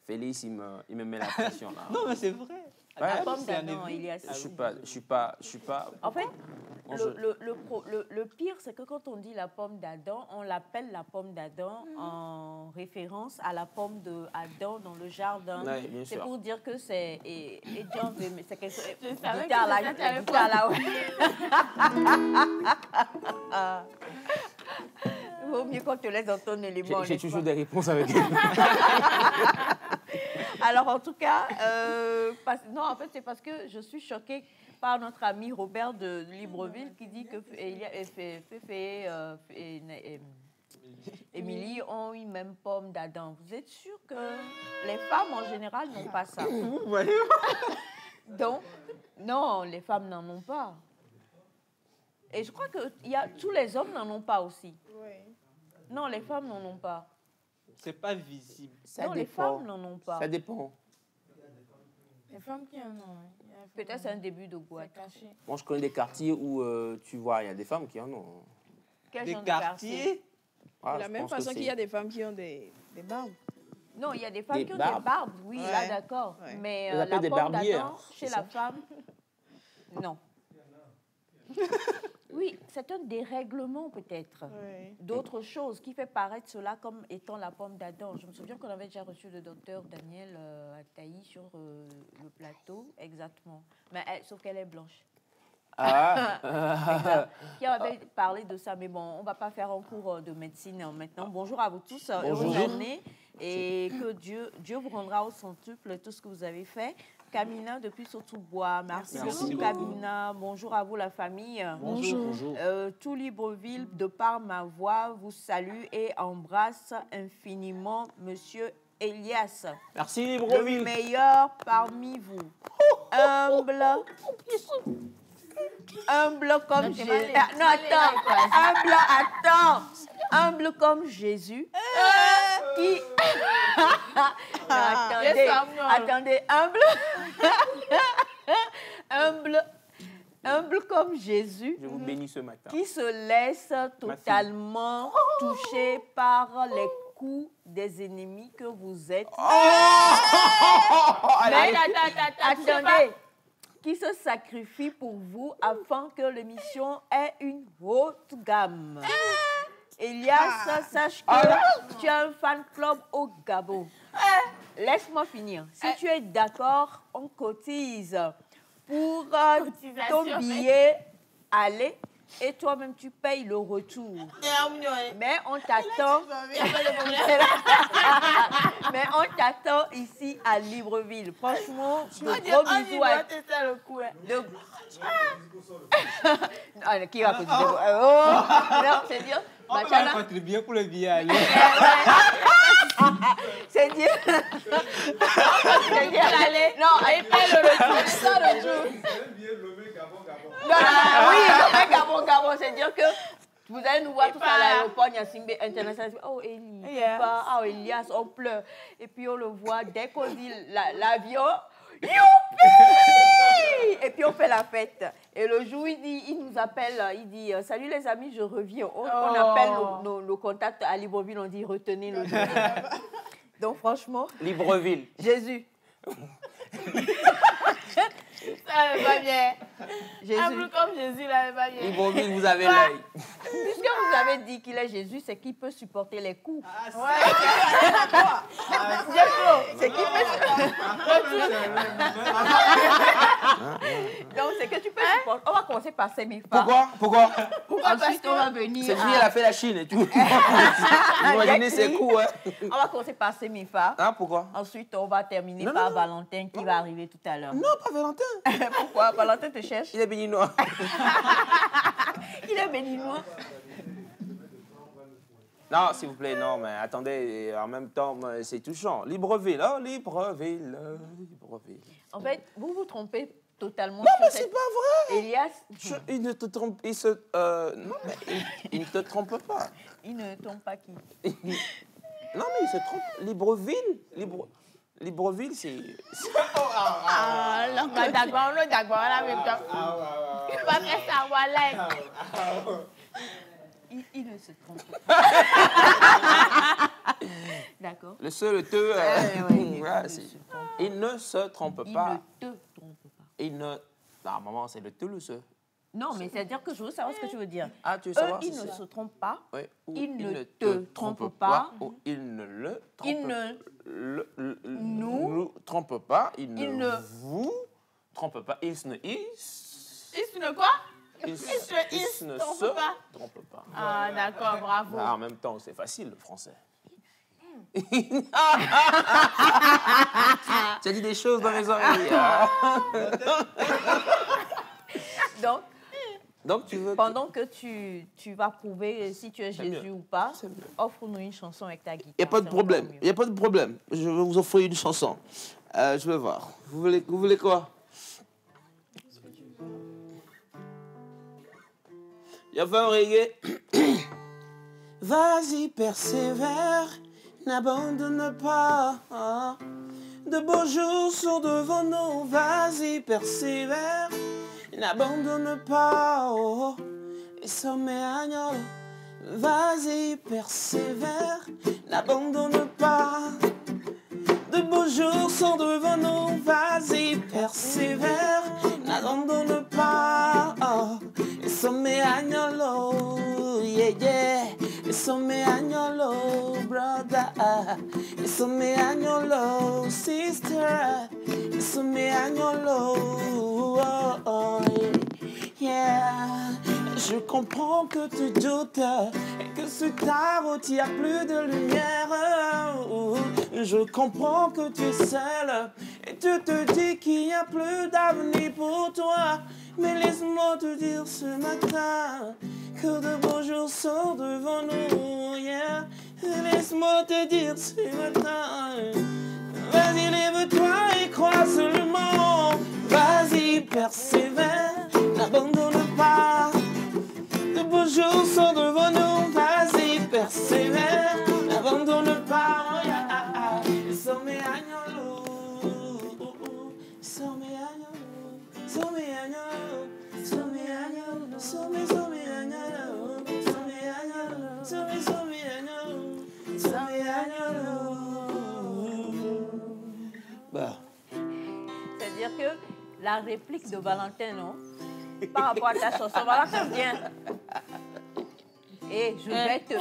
Félix, il me met la pression là. Non, mais c'est vrai. Ouais. La pomme c'est un d'Adam, bébé. il y a... Je suis pas. En fait, On le pire, c'est que quand on dit la pomme d'Adam, on l'appelle la pomme d'Adam en référence à la pomme d'Adam dans le jardin. Ouais, bien C'est sûr. pour dire que c'est... Et John, c'est quelque chose... Je savais Goûter que à la- c'était ta goûter à la- Vaut mieux qu'on te laisse dans ton élément. J'ai n'est-ce toujours pas? des réponses avec elle. Alors, en tout cas, non, en fait, c'est parce que je suis choquée par notre ami Robert de Libreville qui dit que Féfé et Émilie ont une même pomme d'Adam. Vous êtes sûr que les femmes, en général, n'ont pas ça? Vous voyez? Donc, non, les femmes n'en ont pas. Et je crois que tous les hommes n'en ont pas aussi. Non, les femmes n'en ont pas. C'est pas visible. Non, les femmes n'en ont pas. Ça dépend. Les femmes qui en ont. Hein. Il y a des Peut-être femmes c'est un début de boîte. c'est caché. Moi, je connais des quartiers où, tu vois, il y a des femmes qui en ont. Quel Des genre de quartier? quartiers. Ah, de la je même pense que façon qu'il y c'est- a des femmes qui ont des barbes. Non, il y a des femmes Des qui ont barbes. des barbes, oui, Ouais. là, d'accord. Ouais. Mais On les appelle la des pomme barbières, d'Adam, chez c'est la ça femme, non. Oui, c'est un dérèglement peut-être Oui. d'autre chose qui fait paraître cela comme étant la pomme d'Adam. Je me souviens qu'on avait déjà reçu le docteur Daniel Ataï sur le plateau, exactement. Mais sauf qu'elle est blanche. Exact. Qui avait parlé de ça, mais bon, on ne va pas faire un cours de médecine maintenant. Bonjour à vous tous, heureuse journée, et que Dieu vous rendra au centuple tout ce que vous avez fait. Camina depuis Sotoubois, merci beaucoup Camina. Bonjour à vous la famille. Bonjour. Tout Libreville, de par ma voix, vous salue et embrasse infiniment Monsieur Elias. Merci Le Libreville. meilleur parmi vous. Humble comme Jésus. Non, attends. Humble comme Jésus. Qui... attendez, humble comme Jésus. Je vous bénis ce matin. Qui se laisse totalement toucher par les coups des ennemis que vous êtes. Mais attendez. Qui se sacrifie pour vous afin que l'émission ait une haute gamme. Elias, sache que tu as un fan club au Gabon. Laisse-moi finir. Si tu es d'accord, on cotise pour ton billet aller et toi-même tu payes le retour. Mais on t'attend. Mais on t'attend ici à Libreville. Franchement, de gros bisous à qui va cotiser? Non, c'est dire. On va contribuer pour le billet aller. C'est dire. C'est dire aller. Non, elle paye le retour. C'est ça le jour. Oui, Gabon, c'est dire que vous allez nous voir tous à l'aéroport Nyasingbe International. Oh, Elias, on pleure. Et puis on le voit dès qu'on dit l'avion. Youpi! Et puis on fait la fête. Et le jour, il nous appelle, il dit salut les amis, je reviens. On appelle nos contacts à Libreville, on dit retenez le jour. Donc franchement. Libreville. Jésus. Ça va bien. Jésus. Un peu comme Jésus, là, va bien. Libreville, vous avez l'œil. Puisque vous avez dit qu'il est Jésus, c'est qu'il peut supporter les coups. C'est qu'il peut Donc, c'est que tu peux supporter. On va commencer par Semifa. Pourquoi Ensuite, on va venir. Cette fille, elle a fait la Chine et tout. Imaginez ses coups, hein. On va commencer par Semifa. Hein, pourquoi? Ensuite, on va terminer par Valentin qui va arriver tout à l'heure. Non, pas Valentin. Pourquoi? Valentin te cherche. Il est béninois. Il est béninois. Non, s'il vous plaît, non, mais attendez, en même temps, c'est touchant. Libreville, oh, Libreville. En fait, vous vous trompez totalement. Non, mais c'est pas vrai. Elias. Il ne te trompe, non, mais il ne te trompe pas. Il ne trompe pas qui? Non, mais il se trompe. Libreville, c'est... D'accord, là, même temps. Il va faire savoir là. Il ne se trompe pas. D'accord. Le seul il ne se trompe pas. Il ne te trompe pas. Il ne... Non, maman, c'est le te, le se. Non, mais c'est-à-dire que je veux savoir ce que tu veux dire. Ah, tu veux savoir il ne se trompe pas. Oui. Ou Il ne te trompe pas. Ou il ne le trompe Il ne nous trompe pas. Il Il ne ne vous trompe pas. Il ne quoi? Il ne trompe se pas. trompe pas. Ah, d'accord, bravo. Ah, en même temps, c'est facile, le français. Tu as dit des choses dans mes oreilles. Donc, tu veux... Pendant que tu vas prouver si tu es Jésus ou pas, offre-nous une chanson avec ta guitare. Il n'y a pas de problème. Il n'y a pas de problème. Je vais vous offrir une chanson. Je vais voir. Vous voulez quoi? Il y avait un reggae. Vas-y, persévère, n'abandonne pas. De beaux jours sont devant nous. Vas-y, persévère, n'abandonne pas. Et sommet agnolo. Vas-y, persévère, n'abandonne pas. De beaux jours sont devant nous. Vas-y, persévère, n'abandonne pas. Et Some agnolo, yeah, yeah. Some agnolo, brother. Some agnolo, sister. Some agnolo, oh, oh, yeah. Je comprends que tu doutes et que sur ta route il n'y a plus de lumière. Je comprends que tu es seul et tu te dis qu'il n'y a plus d'avenir pour toi. Mais laisse-moi te dire ce matin que de beaux jours sont devant nous. Yeah. Laisse-moi te dire ce matin. Vas-y, lève-toi et crois seulement. Vas-y, persévère, n'abandonne pas. De beaux jours sont devant nous. Vas-y, persévère, n'abandonne pas. Some agnolo, some agnolo, some agnolo, some agnolo, some agnolo, some agnolo, some agnolo. Bah. C'est-à-dire que la réplique de Valentin, non? Par rapport à ta chanson, Valentin, viens. Et je vais te...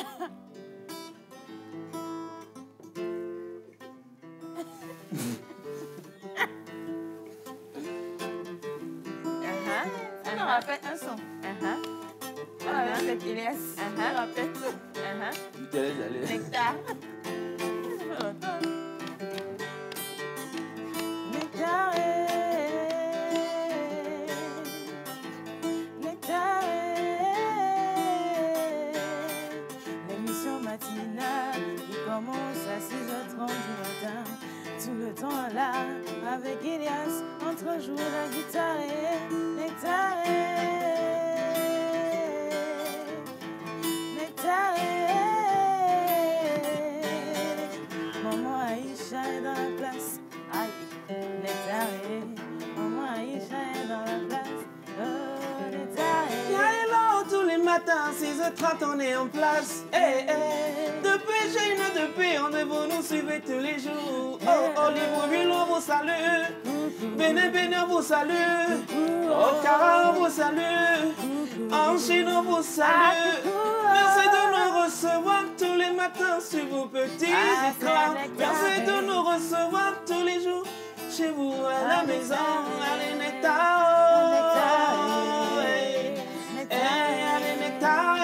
On aura fait un son. On aura fait Elias. On aura fait Nectar. L'émission matinale qui commence à 6h30 du matin. Tout le temps là, avec Elias, entre jour la guitare et Nectar. Maman Aïcha est dans la place. Aïe, Nectar. Maman Aïcha est dans la place. Oh, Nectar. Viens là tous les matins, 6h30 on est en place. Depuis Chine, depuis rendez-vous, nous suivez tous les jours. Oh, Libreville vous salue. Bénin, Bénin vous salue. Oh, Cara vous salue. En Chine on vous salue. Merci de nous recevoir tous les matins sur vos petits écrans. Merci de nous recevoir tous les jours chez vous à la maison. Allez, Nectar. Allez, Nectar.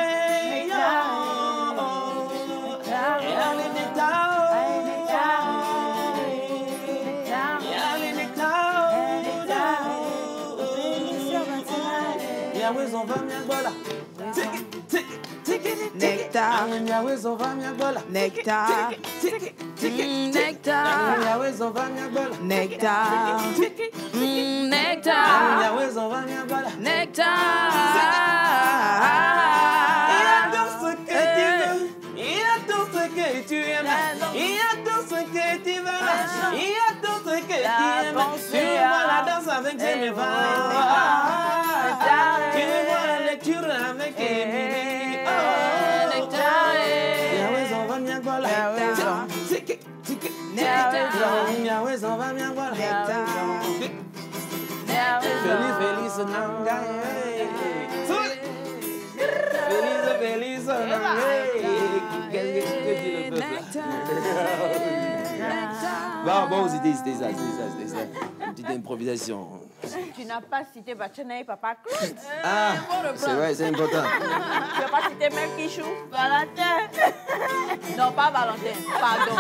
On va bien voilà. Nectar. Yahweh, on va bien voilà. Nectar. Nectar. Yahweh, on va bien voilà. Nectar. Nectar. Yahweh, on va bien voilà. Nectar. Il y a tout ce que tu veux. Il y a tout ce que tu aimes. Il y a tout ce que tu veux. Il y a tout ce que tu aimes. Tu vois la danse avec Jennifer. Tu vois la lecture avec Emily. Yahweh, on va bien voilà. Yahweh, on va bien voilà. Feliz, feliz, Nangaye. Feliz, feliz, Nangaye. Qu'est-ce que dit le peuple? Bon, c'était ça. Une petite improvisation. Tu n'as pas cité Bachana et Papa Claude. Ah, c'est vrai, c'est important. Tu n'as pas cité même Kichou. Valentin. Non, pas Valentin, pardon.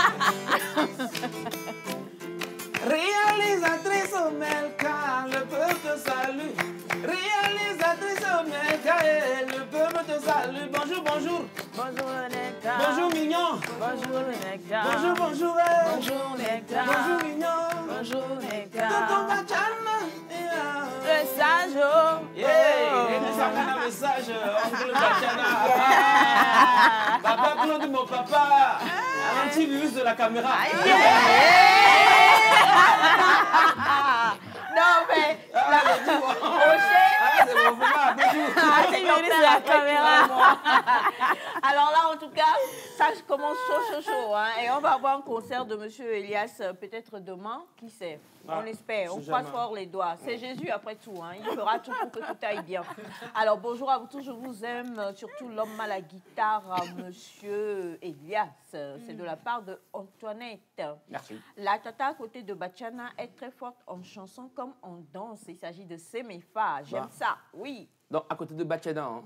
Réalisatrice Omelka, le peuple te salue. Réalisatrice Omelka, le peuple te salue. Bonjour, bonjour. Bonjour Nectar. Bonjour, mignon. Bonjour Nectar. Bonjour, bonjour. Bonjour Nectar. Bonjour, mignon. Bonjour Nectar. Tonton Bachana. Le sage. Yeah, ça fait un message, oncle Bachana. Papa Claude, mon papa. Un antivirus de la caméra. Non, mais la caméra. Alors là, en tout cas, ça commence chaud. Hein, et on va avoir un concert de Monsieur Elias peut-être demain, qui sait. On espère, on c'est croise jamais. fort les doigts. C'est Jésus après tout, hein. Il fera tout pour que tout aille bien. Alors bonjour à vous tous, je vous aime, surtout l'homme à la guitare, monsieur Elias. C'est de la part de Antoinette. Merci. La tata à côté de Bachana est très forte en chanson comme en danse. Il s'agit de Semefa. J'aime ça, oui. Donc, à côté de Bacheda, hein.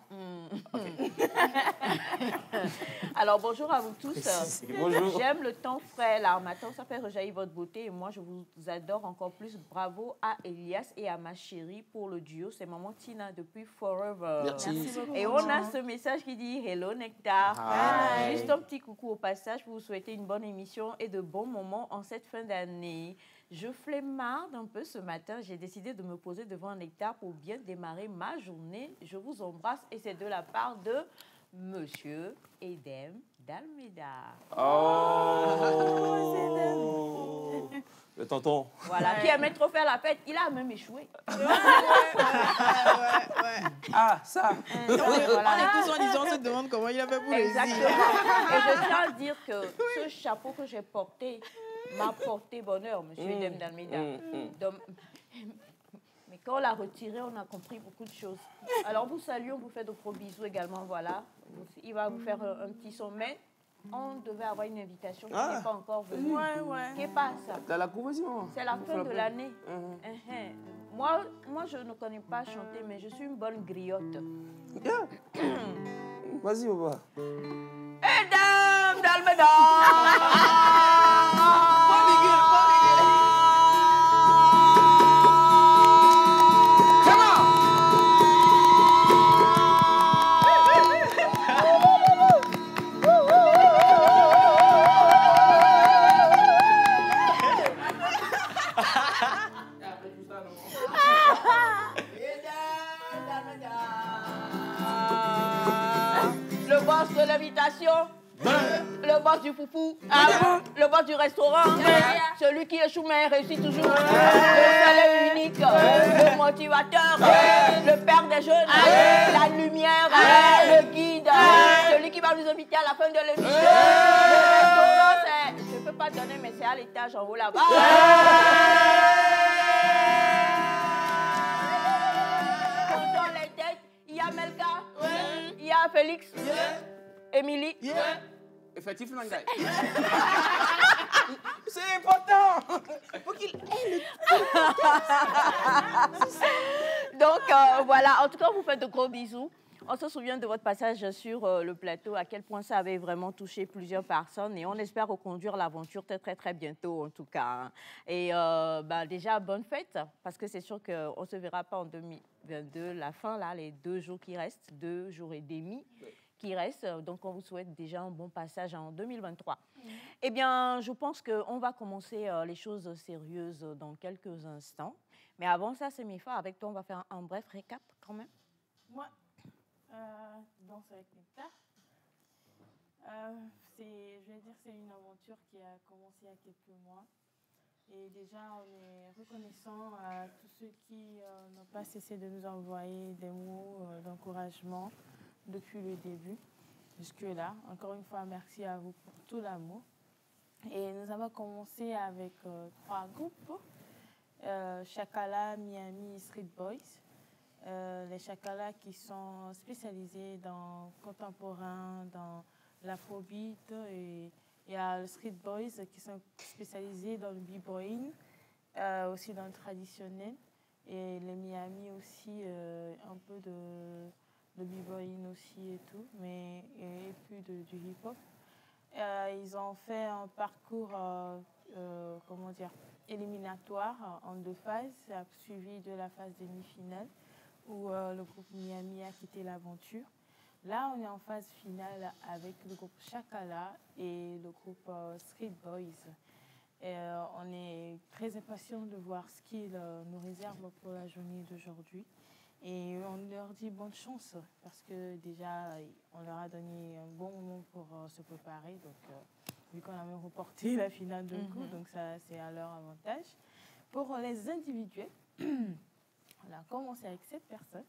Alors bonjour à vous tous. Bonjour. J'aime le temps frais, l'armateur, ça fait rejaillir votre beauté et moi je vous adore encore plus. Bravo à Elias et à ma chérie pour le duo. C'est maman Tina depuis Forever. Merci. Et on a ce message qui dit Hello Nectar. Hi. Juste un petit coucou au passage pour vous souhaiter une bonne émission et de bons moments en cette fin d'année. Je flemmarde un peu ce matin. J'ai décidé de me poser devant un Nectar pour bien démarrer ma journée. Je vous embrasse et c'est de la part de Monsieur Edem d'Almeida. Oh. Le tonton. Voilà, qui aimait trop faire la fête. Il a même échoué. Ah, ça. On est tous en disant, on se demande comment il a fait pour Exactement. réussir. Et je tiens à dire que ce chapeau que j'ai porté m'a porté bonheur, Monsieur Edem d'Almeida. Donc, mais quand on l'a retiré, on a compris beaucoup de choses. Alors, vous saluez, on vous fait de gros bisous également. Voilà. Il va vous faire un petit son. Mais on devait avoir une invitation qui n'est pas encore venue. Qu'est-ce qui passe? T'as la conversion. C'est la fin de l'année. Moi, je ne connais pas chanter, mais je suis une bonne griotte. Vas-y, papa. Edem d'Almeida! Le boss de l'invitation, le boss du foufou, le boss du restaurant, celui qui échoue mais réussit toujours, le seul unique, le motivateur, le père des jeunes, la lumière, le guide, celui qui va nous inviter à la fin de l'émission. Le restaurant, je ne peux pas donner, mais c'est à l'étage en haut là-bas. Dans les têtes, il y a Melka, il y a Félix, Émilie. Effectivement, c'est important. Faut qu'il ait Donc voilà, en tout cas, on vous fait de gros bisous. On se souvient de votre passage sur le plateau, à quel point ça avait vraiment touché plusieurs personnes et on espère reconduire l'aventure très très bientôt en tout cas. Et déjà, bonne fête, parce que c'est sûr qu'on ne se verra pas en 2022, la fin là, les 2 jours qui restent, 2 jours et demi qui restent. Donc on vous souhaite déjà un bon passage en 2023. Eh bien, je pense qu'on va commencer les choses sérieuses dans quelques instants. Mais avant ça, Semefa, avec toi, on va faire un bref récap quand même. Moi, Danse avec Nectar, je vais dire c'est une aventure qui a commencé il y a quelques mois. Et déjà, on est reconnaissant à tous ceux qui n'ont pas cessé de nous envoyer des mots d'encouragement depuis le début jusque-là. Encore une fois, merci à vous pour tout l'amour. Et nous avons commencé avec 3 groupes. Chakala, Miami, Street Boys. Les Chakala qui sont spécialisés dans le contemporain, dans l'afrobeat. Et il y a le Street Boys qui sont spécialisés dans le b-boying, aussi dans le traditionnel. Et les Miami aussi, un peu de b-boying aussi et tout, mais et plus du hip-hop. Ils ont fait un parcours, éliminatoire en 2 phases, suivi de la phase demi-finale où le groupe Miami a quitté l'aventure. Là, on est en phase finale avec le groupe Chakala et le groupe Street Boys. Et, on est très impatients de voir ce qu'ils nous réservent pour la journée d'aujourd'hui. Et on leur dit bonne chance parce que déjà, on leur a donné un bon moment pour se préparer. Donc, vu qu'on a même reporté la finale d'un coup, donc ça, c'est à leur avantage. Pour les individuels, on a commencé avec 7 personnes,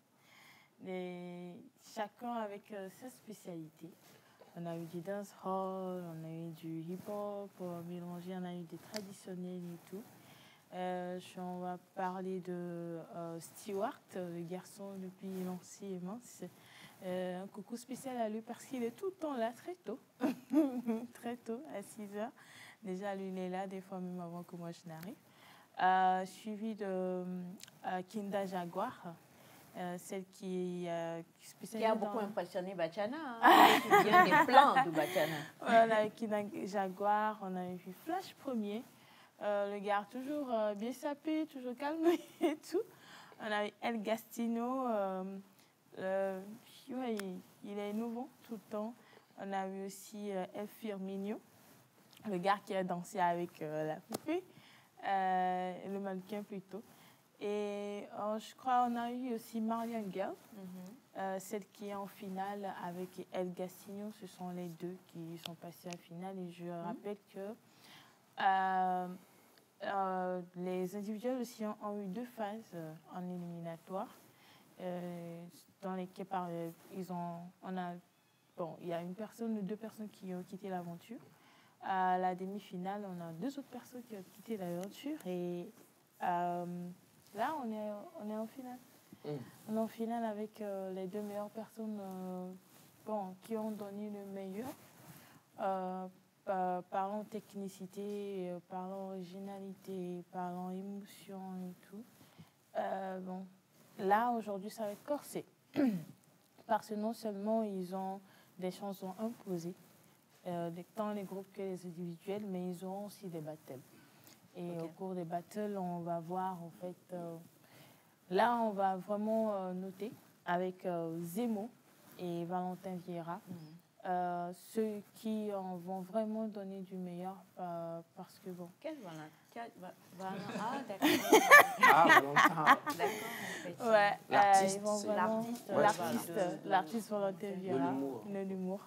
chacun avec sa spécialité. On a eu du dancehall, on a eu du hip-hop mélangé, on a eu des traditionnels et tout. On va parler de Stewart, le garçon depuis Nancy et Mince. Un coucou spécial à lui parce qu'il est tout le temps là, très tôt. Très tôt, à 6h. Déjà, lui, il est là, des fois même avant que moi je n'arrive. Suivi de Kinda Jaguar, celle qui a beaucoup impressionné Bachana. Hein. Il y a des plans de Bachana. On a Kinda Jaguar, on avait vu Flash Premier. Le gars toujours bien sapé, toujours calme et tout. On a eu El Gastino. Il est nouveau tout le temps. On a eu aussi El Firmino, le gars qui a dansé avec la poupée, le mannequin plutôt. Et je crois qu'on a eu aussi Marion Girl, celle qui est en finale avec El Gastino. Ce sont les deux qui sont passés en finale. Et je rappelle que les individuels aussi ont eu 2 phases en éliminatoire. Dans lesquelles il y a 2 personnes qui ont quitté l'aventure. À la demi-finale, on a 2 autres personnes qui ont quitté l'aventure. Et là, on est en finale. On est en finale avec les 2 meilleures personnes qui ont donné le meilleur. Parlant technicité, parlant originalité, parlant émotion et tout. Là, aujourd'hui, ça va être corsé. Parce que non seulement ils ont des chansons imposées, tant les groupes que les individuels, mais ils auront aussi des battles. Et au cours des battles, on va voir, en fait, là, on va vraiment noter avec Zemo et Valentin Vieira, ceux qui vont vraiment donner du meilleur, parce que bon... Quel Valentin? Ah, d'accord. Ah, D'accord. Ouais, l'artiste Valentin Vieira, de l'humour.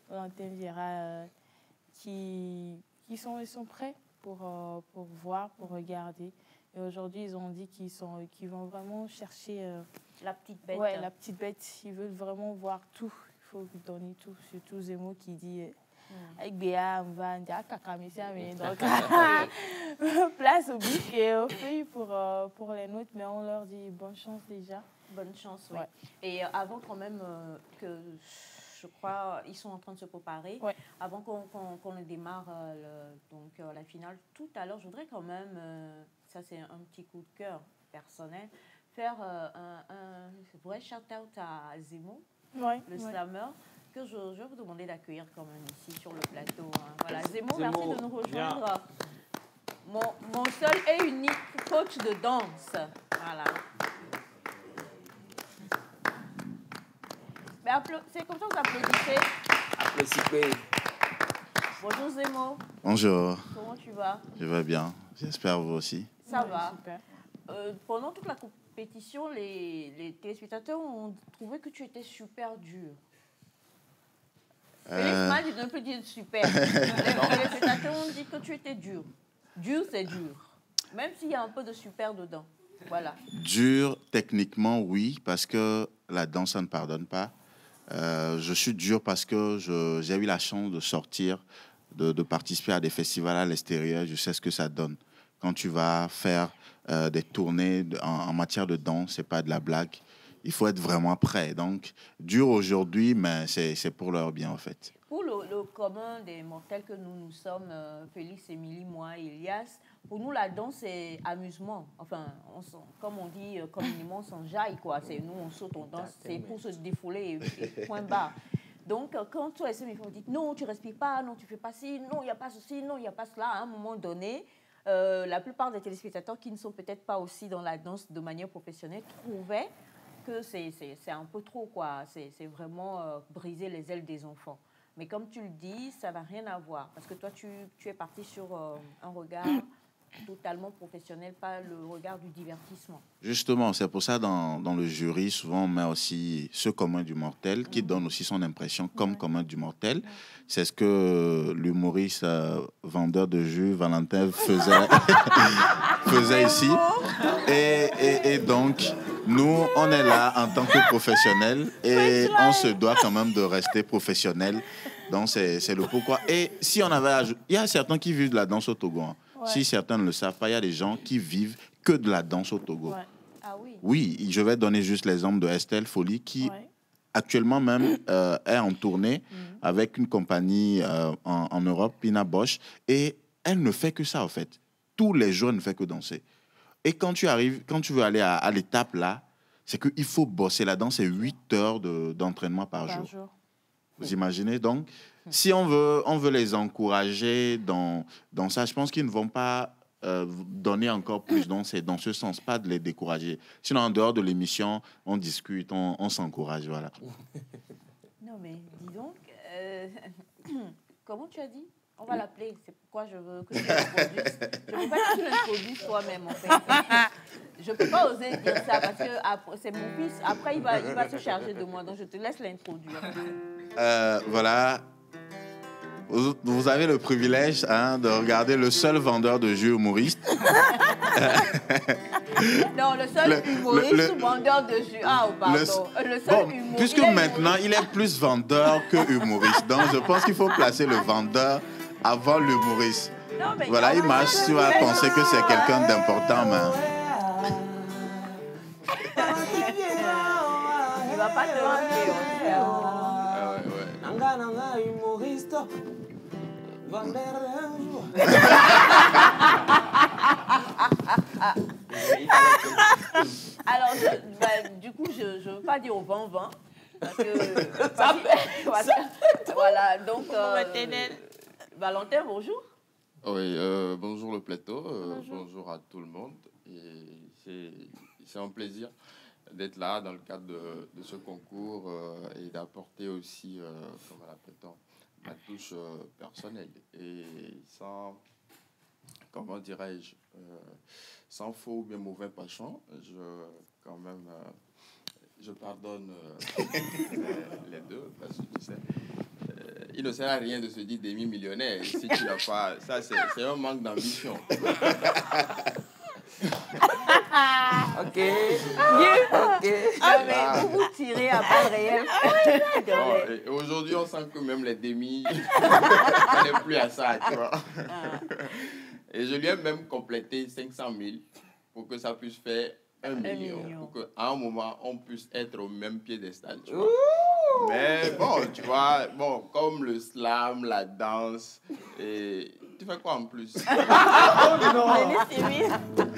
Valentin Vieira, qui sont prêts pour voir, pour regarder. Et aujourd'hui, ils ont dit qu'ils vont vraiment chercher... la petite bête. Ouais, la petite bête. Ils veulent vraiment voir tout. Il faut donner tout. Surtout Zemo qui dit... Avec Béa, on va dire donc place au bic et aux filles pour les nôtres, mais on leur dit bonne chance déjà. Bonne chance, oui. Ouais. Et avant quand même que, je crois, ils sont en train de se préparer, avant qu'on ne démarre la finale, tout à l'heure, je voudrais quand même, ça c'est un petit coup de cœur personnel, faire un vrai shout-out à Zemo, le slammer, que je vais vous demander d'accueillir quand même ici sur le plateau. Hein. Voilà, Zemo, merci de nous rejoindre. Mon seul et unique coach de danse. Voilà. Mais c'est comme ça que vous applaudissez. Applaudissez. Bonjour Zemo. Bonjour. Comment tu vas? Je vais bien. J'espère vous aussi. Ça va. Super. Pendant toute la compétition, les téléspectateurs ont trouvé que tu étais super dur. Félix Mal, il ne peut dire super. Les téléspectateurs ont dit que tu étais dur. Dur, c'est dur. Même s'il y a un peu de super dedans. Voilà. Dur, techniquement, oui, parce que la danse, ça ne pardonne pas. Je suis dur parce que j'ai eu la chance de sortir, de participer à des festivals à l'extérieur. Je sais ce que ça donne. Quand tu vas faire des tournées en matière de danse, ce n'est pas de la blague. Il faut être vraiment prêt. Donc, dur aujourd'hui, mais c'est pour leur bien, en fait. Pour le commun des mortels que nous sommes, Félix, Émilie, moi, Elias, pour nous, la danse, c'est amusement. Enfin, comme on dit communément, on s'enjaille, quoi. Nous, on saute, on danse. C'est pour se défouler et point barre. Donc, quand toi, ils vont dire non, tu ne respires pas, non, tu ne fais pas ci, non, il n'y a pas ceci, non, il n'y a pas cela, à un moment donné, la plupart des téléspectateurs qui ne sont peut-être pas aussi dans la danse de manière professionnelle trouvaient que c'est un peu trop, quoi. C'est vraiment briser les ailes des enfants. Mais comme tu le dis, ça n'a rien à voir. Parce que toi, tu es parti sur un regard totalement professionnel, pas le regard du divertissement. Justement, c'est pour ça, dans le jury, souvent, on met aussi ce commun du mortel, qui donne aussi son impression comme commun du mortel. C'est ce que l'humoriste vendeur de jus, Valentin, faisait ici. Et donc, nous, on est là en tant que professionnels et on se doit quand même de rester professionnels. Donc, c'est le pourquoi. Et si on avait... Il y a certains qui vivent de la danse au Togo. Hein. Si certains ne le savent pas, il y a des gens qui vivent que de la danse au Togo. Ouais. Ah oui. Oui, je vais donner juste l'exemple de Estelle Folly qui Ouais. actuellement même est en tournée avec une compagnie en Europe, Pina Bosch, et elle ne fait que ça en fait. Tous les jours, elle ne fait que danser. Et quand tu veux aller à l'étape là, c'est qu'il faut bosser. La danse, c'est 8 heures d'entraînement par jour. Vous imaginez? Donc, si on veut les encourager dans ça, je pense qu'ils ne vont pas donner encore plus. Donc, c'est dans ce sens, pas de les décourager. Sinon, en dehors de l'émission, on discute, on s'encourage, voilà. Non, mais dis donc, comment tu as dit? On va l'appeler. C'est pourquoi je veux que tu l'introduises. Je ne veux pas que tu l'introduises toi-même, en fait. Je ne peux pas oser dire ça parce que c'est mon fils. Après, il va se charger de moi. Donc, je te laisse l'introduire. Voilà. Vous avez le privilège de regarder le seul vendeur de jus humoriste. Non, le seul humoriste ou vendeur de jus. Ah, pardon. Le seul humoriste. Puisque maintenant, il est plus vendeur que humoriste. Donc, je pense qu'il faut placer le vendeur avant l'humoriste. Voilà, il marche, tu vas penser que c'est quelqu'un d'important, mais... Il va pas te rappeler. humoriste. Alors, du coup, je ne veux pas dire au vent-vent. Parce que... voilà, donc... Valentin, bonjour. Oui, bonjour le plateau, bonjour à tout le monde. C'est un plaisir d'être là dans le cadre de ce concours et d'apporter aussi, comment l'appelle-t-on, ma touche personnelle. Et sans, comment dirais-je, sans faux ou bien mauvais penchant, je pardonne les deux, parce que tu sais, il ne sert à rien de se dire demi-millionnaire si tu n'as pas... Ça, c'est un manque d'ambition. Ok. Mais vous tirez à balles réelles. Aujourd'hui, on sent que même les demi, ça n'est plus à ça, tu vois. Et je lui ai même complété 500 000 pour que ça puisse faire 1 million. Pour qu'à un moment, on puisse être au même piédestal, tu vois. Mais bon, tu vois, comme le slam, la danse, et tu fais quoi en plus? Génie civil.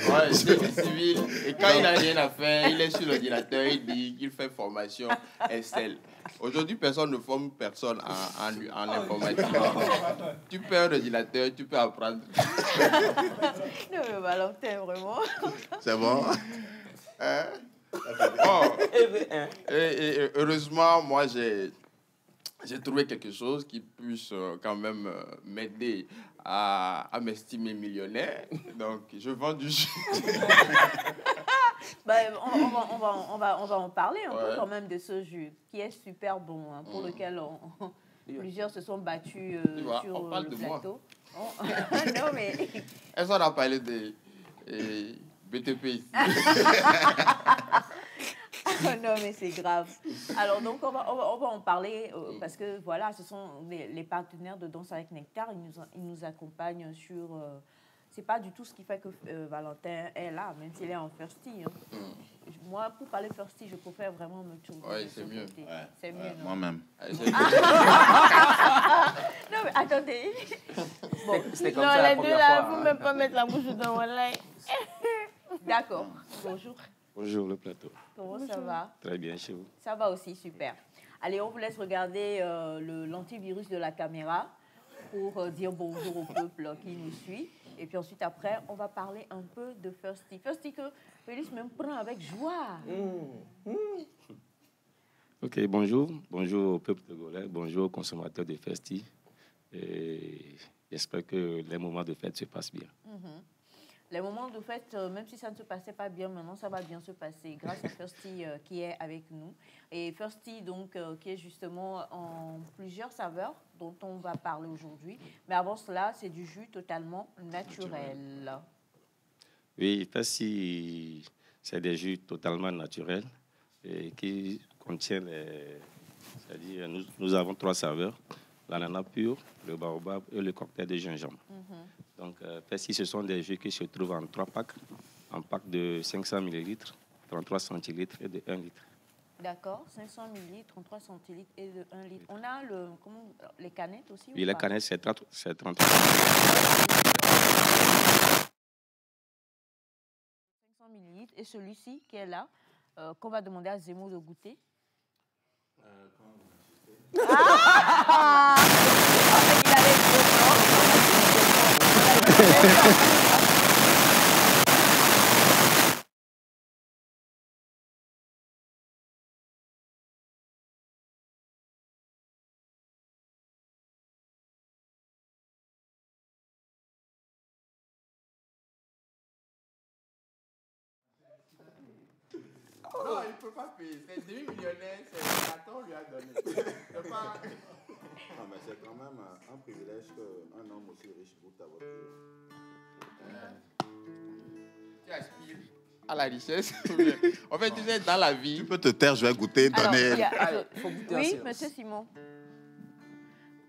Ouais, génie civil. Et quand il n'a rien à faire, il est sur l'ordinateur, il dit qu'il fait formation Excel. Aujourd'hui, personne ne forme personne en informatique. Tu peux un ordinateur, tu peux apprendre. Non, mais Valentin, vraiment. C'est bon? Et heureusement, moi, j'ai trouvé quelque chose qui puisse quand même m'aider à m'estimer millionnaire. Donc, je vends du jus. On va en parler un peu quand même de ce jus qui est super bon, hein, pour lequel plusieurs se sont battus sur le plateau. Non, mais... Est-ce qu'on a parlé de BTP ici? Non, mais c'est grave. Alors, donc, on va en parler parce que, voilà, ce sont les partenaires de Danse avec Nectar. Ils nous accompagnent sur... c'est pas du tout ce qui fait que Valentin est là, même s'il est en Firsty. Hein. Moi, pour parler Firsty, je préfère vraiment me tourner. Oui, c'est mieux. Ouais, c'est mieux, non? Moi-même. Non, mais attendez. Bon. C'était comme ça la première fois. Vous ne pouvez pas mettre la bouche dans mon lait. D'accord. Bonjour. Bonjour le plateau. Comment ça va? Très bien chez vous. Ça va aussi, super. Allez, on vous laisse regarder l'antivirus de la caméra pour dire bonjour au peuple qui nous suit. Et puis ensuite, après, on va parler un peu de Firsty. Firsty que Félix me prend avec joie. Ok, bonjour. Bonjour au peuple togolais. Bonjour aux consommateurs de Firsty. Et j'espère que les moments de fête se passent bien. Les moments de fête, même si ça ne se passait pas bien, maintenant ça va bien se passer grâce à Firsty qui est avec nous. Et Firsty, donc, qui est justement en plusieurs saveurs dont on va parler aujourd'hui. Mais avant cela, c'est du jus totalement naturel. Oui, Firsty, c'est des jus totalement naturels et qui contiennent c'est-à-dire, nous avons 3 saveurs: l'ananas pur, le baobab et le cocktail de gingembre. Donc, Festy, ce sont des jus qui se trouvent en 3 packs. Un pack de 500 ml, 33 centilitres et de 1 litre. D'accord, 500 ml, 33 centilitres et de 1 litre. On a les canettes aussi? Oui, les canettes, c'est 33. 500 ml. Et celui-ci qui est là, qu'on va demander à Zemo de goûter. Ah! Il allait Non, il ne peut pas payer. C'est demi-millionnaire, c'est Nathan lui a donné. C'est pas... Non, mais c'est quand même un privilège qu'un homme aussi riche goûte ta voiture. Tu aspires à la richesse. En fait, tu sais, dans la vie... Tu peux te taire, je vais goûter, donner... faut goûter. Oui, monsieur Simon.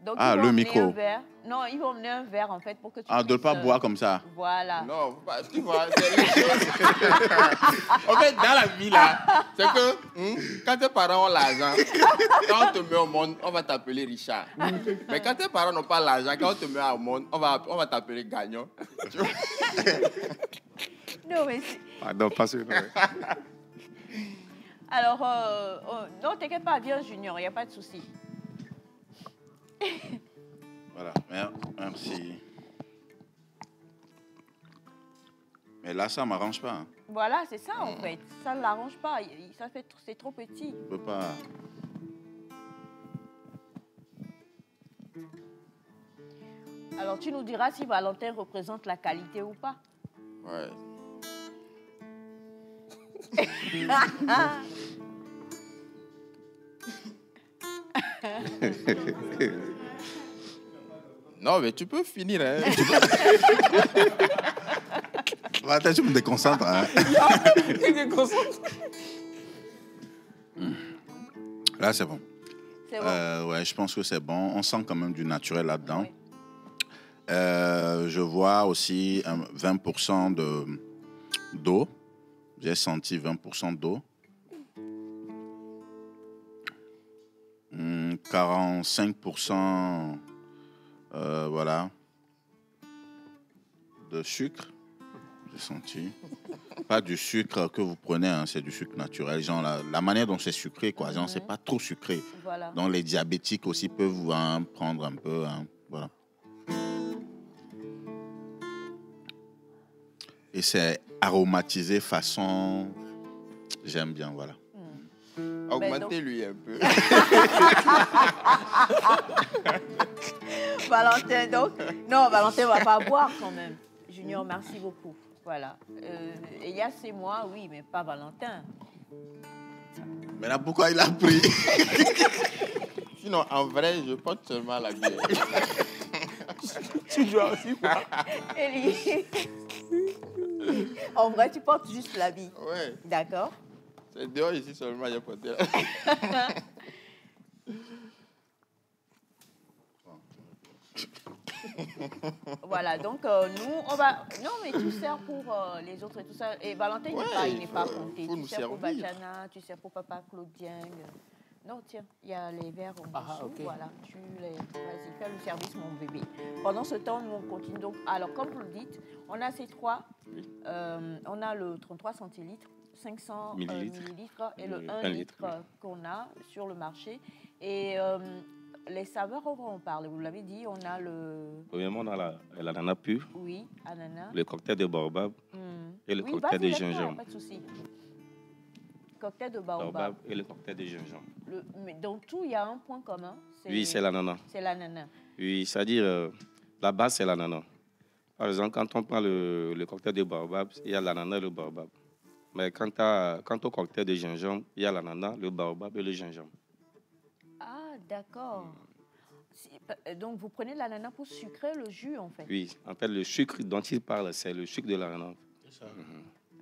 Donc, le micro. Un verre. Non, ils vont emmener un verre, en fait, pour que tu de ne pas boire comme ça. Voilà. Non, tu vois, c'est les choses... En fait, dans la vie, là, c'est que quand tes parents ont l'argent, quand on te met au monde, on va t'appeler Richard. Mais quand tes parents n'ont pas l'argent, quand on te met au monde, on va t'appeler Gagnant. Non, mais... Pardon, pas sûr. Alors, non, t'inquiète pas, viens, Junior, il n'y a pas de souci. Voilà, merci. Mais là, ça ne m'arrange pas. Hein. Voilà, c'est ça, en fait. Ça ne l'arrange pas. C'est trop petit. Je peux pas... Alors, tu nous diras si Valentin représente la qualité ou pas. Ouais. Non, mais tu peux finir. Hein. Attends, tu me déconcentres. Hein. Il déconcentre. Là, c'est bon. C'est bon. Ouais, je pense que c'est bon. On sent quand même du naturel là-dedans. Oui. Je vois aussi 20% d'eau. J'ai senti 20% d'eau. 45% voilà, de sucre. J'ai senti. Pas du sucre que vous prenez, hein, c'est du sucre naturel. Genre la manière dont c'est sucré, quoi. Genre, c'est pas trop sucré. Voilà. Donc les diabétiques aussi peuvent prendre un peu. Hein, voilà. Et c'est aromatisé façon... J'aime bien, voilà. Augmentez-lui un peu. Valentin, donc... Non, Valentin ne va pas boire quand même. Junior, merci beaucoup. Voilà. Elias, c'est moi, oui, mais pas Valentin. Mais là, pourquoi il a pris? Sinon, en vrai, je porte seulement la bière. Tu dois aussi boire. Elie. En vrai, tu portes juste l'habit. Ouais. D'accord. C'est dehors ici seulement, j'ai porté la... Voilà, donc nous, on va... Non, mais tu sers pour les autres et tout ça. Et Valentin, il n'est pas compté. Tu sers pour Bajana, tu sers pour Papa Claudien. Non, tiens, il y a les verres en dessous. Okay. Voilà, vas-y, fais le service, mon bébé. Pendant ce temps, nous, on continue. Donc, alors, comme vous le dites, on a ces trois. On a le 33 centilitres, 500 millilitres et le 1 litre qu'on a sur le marché. Et les saveurs, on va en parler. Vous l'avez dit, on a le... Premièrement, on a l'ananas pur. Oui, ananas. Le cocktail de baobab et le cocktail de gingembre. Pas de souci. Cocktail de baobab. Et le cocktail de gingembre. Mais dans tout, il y a un point commun. Oui, c'est l'ananas. C'est l'ananas. Oui, c'est-à-dire, la base, c'est l'ananas. Par exemple, quand on prend le cocktail de baobab, il y a l'ananas et le baobab. Mais quant au cocktail de gingembre, il y a l'ananas, le baobab et le gingembre. Ah, d'accord. Donc, vous prenez l'ananas pour sucrer le jus, en fait. Oui, en fait, le sucre dont il parle, c'est le sucre de l'ananas. C'est ça.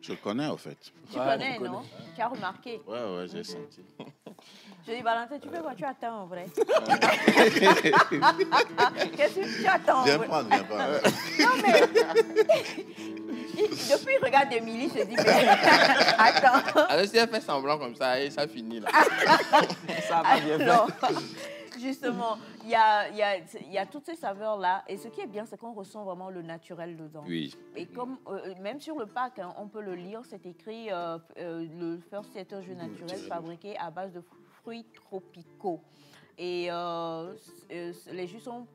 Je le connais, en fait. Tu connais, non? Tu as remarqué? Ouais, j'ai senti. Je dis, Valentin, tu fais quoi? Tu attends en vrai. Qu'est-ce que tu attends en Viens vrai? prendre, viens prendre. Non, mais. Depuis, il regarde Émilie, il se dit, mais. Attends. Alors, si elle fait semblant comme ça, et ça finit là. Ça va bien Alors, justement, il y a toutes ces saveurs-là. Et ce qui est bien, c'est qu'on ressent vraiment le naturel dedans. Oui. Et comme, même sur le pack, hein, on peut le lire, c'est écrit le First Theater jus naturel fabriqué à base de fruits tropicaux. Et les jus sont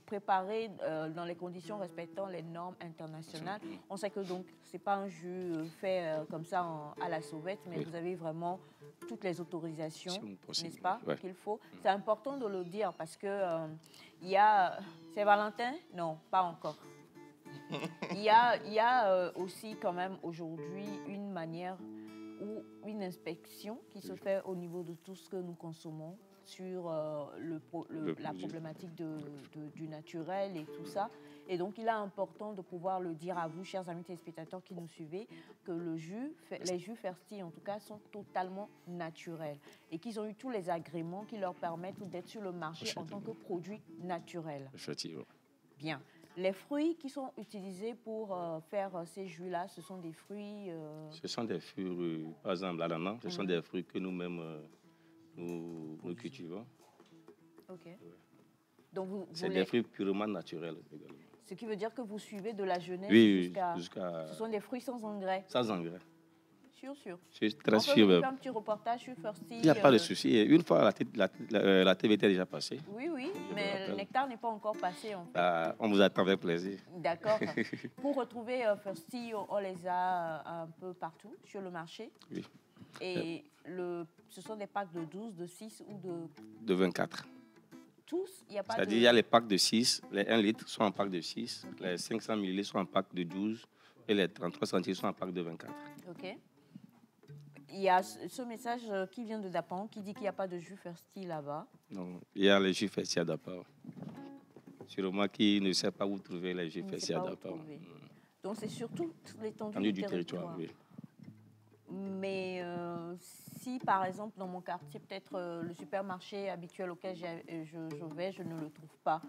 préparés dans les conditions respectant les normes internationales. On sait que donc c'est pas un jus fait comme ça à la sauvette, mais vous avez vraiment toutes les autorisations, n'est-ce pas, qu'il faut. C'est important de le dire parce que il y a... C'est Valentin? Non, pas encore. Il y a aussi quand même aujourd'hui une manière ou une inspection qui se fait au niveau de tout ce que nous consommons sur la problématique du naturel et tout ça. Et donc, il est important de pouvoir le dire à vous, chers amis téléspectateurs qui nous suivez, que les jus Fersti, en tout cas, sont totalement naturels et qu'ils ont eu tous les agréments qui leur permettent d'être sur le marché en tant que produits naturels. Effectivement. Bien. Les fruits qui sont utilisés pour faire ces jus-là, ce sont des fruits... Ce sont des fruits, par exemple, l'ananas, ce sont des fruits que nous-mêmes nous cultivons. OK. Donc c'est des fruits purement naturels également. Ce qui veut dire que vous suivez de la jeunesse jusqu'à... Ce sont des fruits sans engrais. Sans engrais. Sûr. Je suis très sûr. On peut faire un petit reportage sur Fersti. Il n'y a pas de souci. Une fois, la TVT est déjà passée. Oui, mais le nectar n'est pas encore passé, en fait. On vous attend avec plaisir. D'accord. Pour retrouver Fersti, on les a un peu partout sur le marché. Oui. Et ce sont des packs de 12, de 6 ou de 24. Tous, il n'y a pas C'est-à-dire, il y a les packs de 6, les 1 litre sont en pack de 6, les 500 ml sont en pack de 12 et les 33 centimes sont en pack de 24. OK. Il y a ce message qui vient de Dapan qui dit qu'il n'y a pas de jus Fersti là-bas. Non, il y a les jus Fersti à Dapan. Sûrement qui ne sait pas où trouver les jus Fersti à Dapan. Donc, c'est surtout l'étendue du territoire. Oui. Mais si, par exemple, dans mon quartier, peut-être le supermarché habituel auquel je vais, je ne le trouve pas.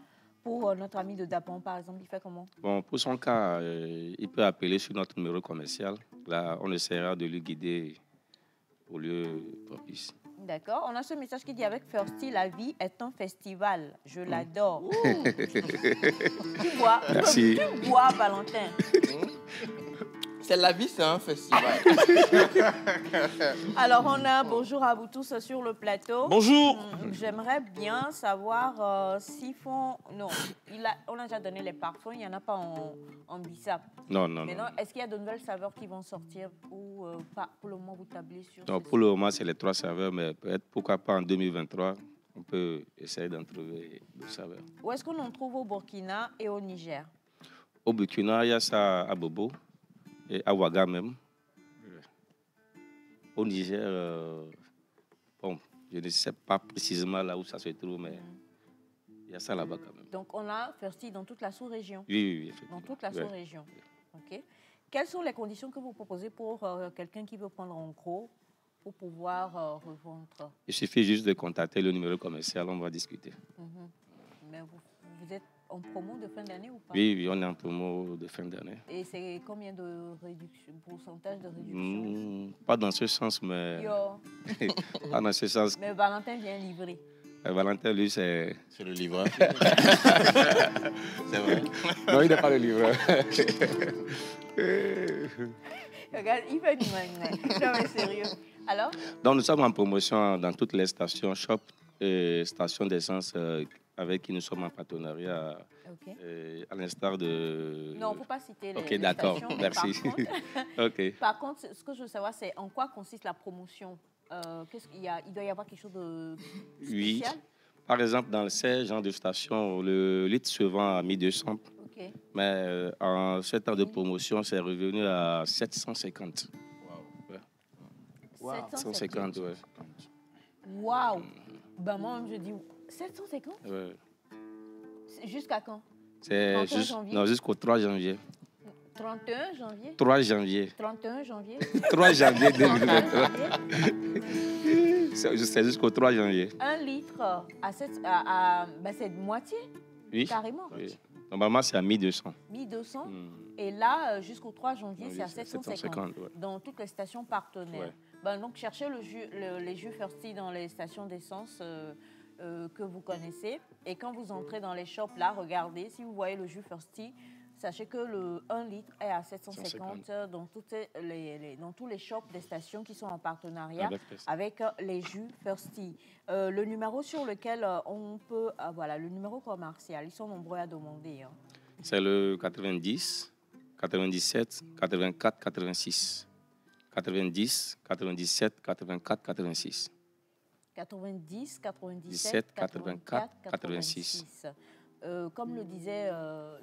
Pour notre ami de Dapan, par exemple, il fait comment? Bon, pour son cas, il peut appeler sur notre numéro commercial. Là, on essaiera de lui guider au lieu propice. D'accord. On a ce message qui dit avec Fersti, la vie est un festival. Je l'adore. Tu bois? Merci. Tu bois, Valentin? C'est la vie, c'est un festival. Alors, on a bonjour à vous tous sur le plateau. Bonjour. J'aimerais bien savoir s'ils font... Non, on a déjà donné les parfums, il n'y en a pas en bissap. Non. Maintenant, est-ce qu'il y a de nouvelles saveurs qui vont sortir ou pas? Pour le moment, vous tablez sur... Non, pour le moment, c'est les 3 saveurs, mais peut-être pourquoi pas en 2023, on peut essayer d'en trouver d'autres saveurs. Où est-ce qu'on en trouve au Burkina et au Niger? Au Burkina, il y a ça à Bobo. Et à Ouaga même. Au Niger, bon, je ne sais pas précisément là où ça se trouve, mais il y a ça là-bas quand même. Donc, on a Fersti dans toute la sous-région? Oui, effectivement. Dans toute la sous-région. OK. Quelles sont les conditions que vous proposez pour quelqu'un qui veut prendre en gros pour pouvoir revendre? Il suffit juste de contacter le numéro commercial, on va discuter. Mais vous êtes en promo de fin d'année ou pas? Oui, on est en promo de fin d'année. Et c'est combien de pourcentage de réduction? Pas dans ce sens, mais... Pas dans ce sens. Mais Valentin vient livrer. Valentin, lui, c'est... C'est le livreur. C'est vrai. Non, il n'est pas le livreur. Regarde, il fait du manga. Non, mais sérieux. Alors? Donc, nous sommes en promotion dans toutes les stations shop et stations d'essence avec qui nous sommes en partenariat, à l'instar de... Non, il ne faut pas citer les Ok, d'accord, stations, merci. Par contre, ce que je veux savoir, c'est en quoi consiste la promotion? Il doit y avoir quelque chose de spécial? Oui. Par exemple, dans ces genres de stations, le litre se vend à 1200. Mais en 7 ans de promotion, c'est revenu à 750. Wow. 750, ouais. Waouh! Ben moi, je dis 750? Ouais. Jusqu'à quand? C'est jusqu'au 3 janvier. 31 janvier 3 janvier. 31 janvier 3 janvier 2023. C'est jusqu'au 3 janvier. 1 litre c'est moitié, Oui. carrément. Oui. Normalement, c'est à 1200. 1200. Et là, jusqu'au 3 janvier, c'est à 750. 750, ouais. Dans toutes les stations partenaires. Ouais. Ben, donc, cherchez les jus Firsty dans les stations d'essence que vous connaissez. Et quand vous entrez dans les shops, là, regardez. Si vous voyez le jus Firsty, sachez que le 1 litre est à 750 dans tous les shops des stations qui sont en partenariat avec les jus Firsty. Le numéro sur lequel on peut... voilà, le numéro commercial. Ils sont nombreux à demander. Hein. C'est le 90, 97, 84, 86. 90, 97, 84, 86. 90, 97, 84, 86. Comme le disait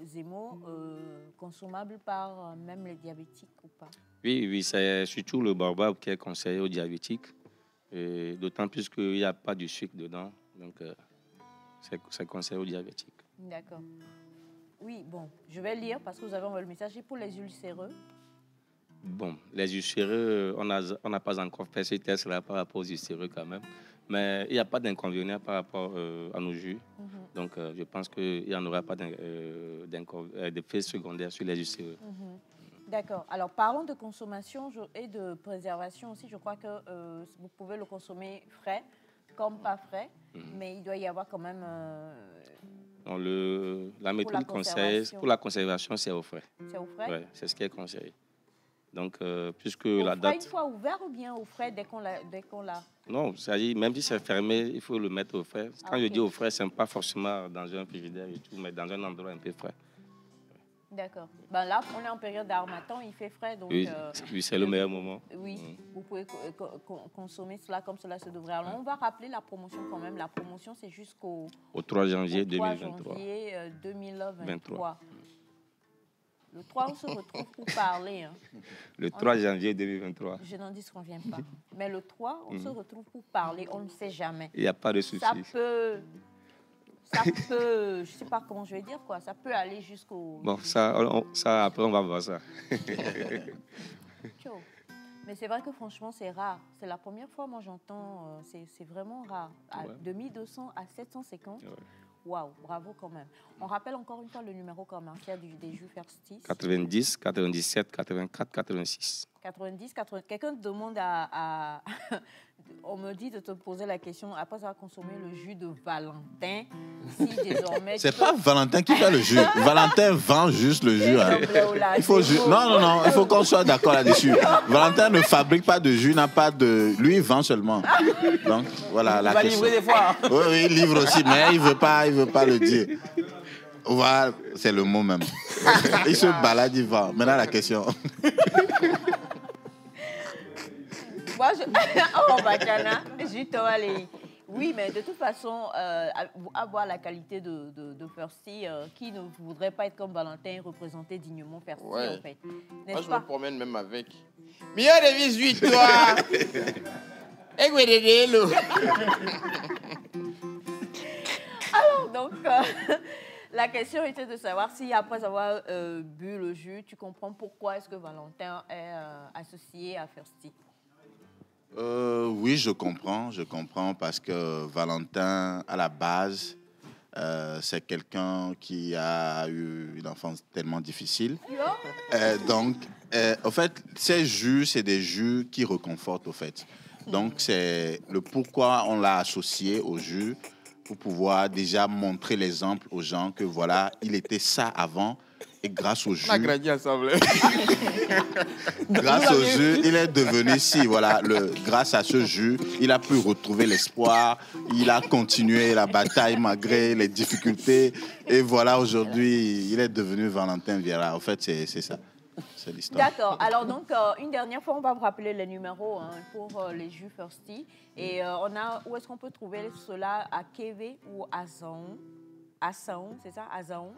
Zemo, consommable par même les diabétiques ou pas? Oui, c'est surtout le baobab qui est conseillé aux diabétiques, d'autant plus qu'il n'y a pas de sucre dedans, donc c'est conseillé aux diabétiques. D'accord. Oui, bon, je vais lire parce que vous avez envoyé le message. Et pour les ulcéreux? Bon, les ulcéreux, on n'a pas encore fait ce test-là par rapport aux ulcéreux quand même. Mais il n'y a pas d'inconvénient par rapport à nos jus. Donc, je pense qu'il n'y en aura pas d'effet secondaire sur les ulcéreux. D'accord. Alors, parlons de consommation et de préservation aussi. Je crois que vous pouvez le consommer frais comme pas frais, mais il doit y avoir quand même... Donc, la méthode conseillée pour la conservation, c'est au frais. C'est au frais? Oui, c'est ce qui est conseillé. Donc, puisque au la frais date... une fois ouvert ou bien au frais dès qu'on l'a? Non, c'est-à-dire, même si c'est fermé, il faut le mettre au frais. Quand je dis au frais, ce n'est pas forcément dans un frigidaire et tout, mais dans un endroit un peu frais. D'accord. Ben là, on est en période d'harmattan, il fait frais. Donc, oui, c'est le meilleur moment. Oui, vous pouvez consommer cela comme cela se devrait. Alors, on va rappeler la promotion quand même. La promotion, c'est jusqu'au 3 janvier 2023. 2023. Le 3, on se retrouve pour parler. Hein. Le 3 janvier 2023. Je n'en disconviens pas. Mais le 3, on se retrouve pour parler. On ne sait jamais. Il n'y a pas de souci. Ça peut, je ne sais pas comment je vais dire, quoi. Ça peut aller jusqu'au... Bon, ça, après, on va voir ça. Mais c'est vrai que franchement, c'est rare. C'est la première fois, moi, j'entends, c'est vraiment rare. De 1200 à 750. Waouh, bravo quand même. On rappelle encore une fois le numéro commercial des jus Firsty. 90, 97, 84, 86. 90, 80. Quelqu'un te demande à on me dit de te poser la question, après avoir consommé le jus de Valentin, si désormais... C'est pas Valentin qui fait le jus. Valentin vend juste le jus. Hein. Il faut non, il faut qu'on soit d'accord là-dessus. Valentin ne fabrique pas de jus, n'a pas de... Lui, il vend seulement. Donc, voilà la question. Il va livrer des fois. Oui, il livre aussi, mais il veut pas le dire. Voilà, c'est le mot même. Il se balade, il vend. Maintenant, la question... Moi, oh, Bacana, allez. Oui, mais de toute façon, avoir la qualité de Firsty, qui ne voudrait pas être comme Valentin et représenter dignement Firsty, en fait. Moi, je me promène même avec. Mia de 18, toi. Alors, donc, la question était de savoir si, après avoir bu le jus, tu comprends pourquoi est-ce que Valentin est associé à Firsty. Oui, je comprends parce que Valentin, à la base, c'est quelqu'un qui a eu une enfance tellement difficile. Donc, en fait, ces jus, c'est des jus qui réconfortent, au fait. Donc, c'est le pourquoi on l'a associé au jus, pour pouvoir déjà montrer l'exemple aux gens que, voilà, il était ça avant. Et grâce au jus, grâce au jus, il est devenu si, voilà, grâce à ce jus, il a pu retrouver l'espoir, il a continué la bataille malgré les difficultés, et voilà, aujourd'hui, il est devenu Valentin Vieira. En fait, c'est ça, c'est l'histoire. D'accord, alors donc, une dernière fois, on va vous rappeler les numéros pour les jus Firsty, et où est-ce qu'on peut trouver cela, à Kévé ou à Zaon? à Saon, c'est ça, à Zaon,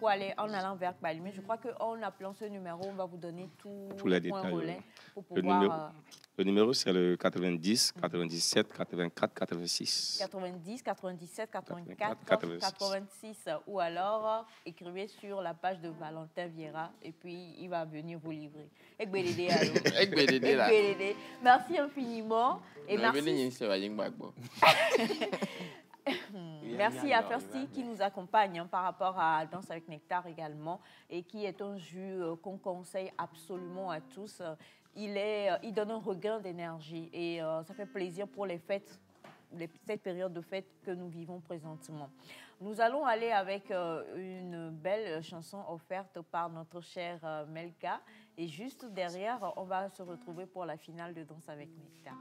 pour aller en allant vers Kpalimé. Je crois qu'en appelant ce numéro, on va vous donner tous les points détails. relais pour pouvoir... Le numéro, c'est le 90, 97, 84, 86. 90, 97, 84, 86. Ou alors, écrivez sur la page de Valentin Vieira et puis il va venir vous livrer. Ekbelede, allô. Ekbelede, là. Ekbelede. Merci infiniment. Et merci à Fersti qui nous accompagne par rapport à Danse avec Nectar également et qui est un jus qu'on conseille absolument à tous. Il donne un regain d'énergie et ça fait plaisir pour les fêtes, cette période de fête que nous vivons présentement. Nous allons aller avec une belle chanson offerte par notre chère Melka et juste derrière, on va se retrouver pour la finale de Danse avec Nectar.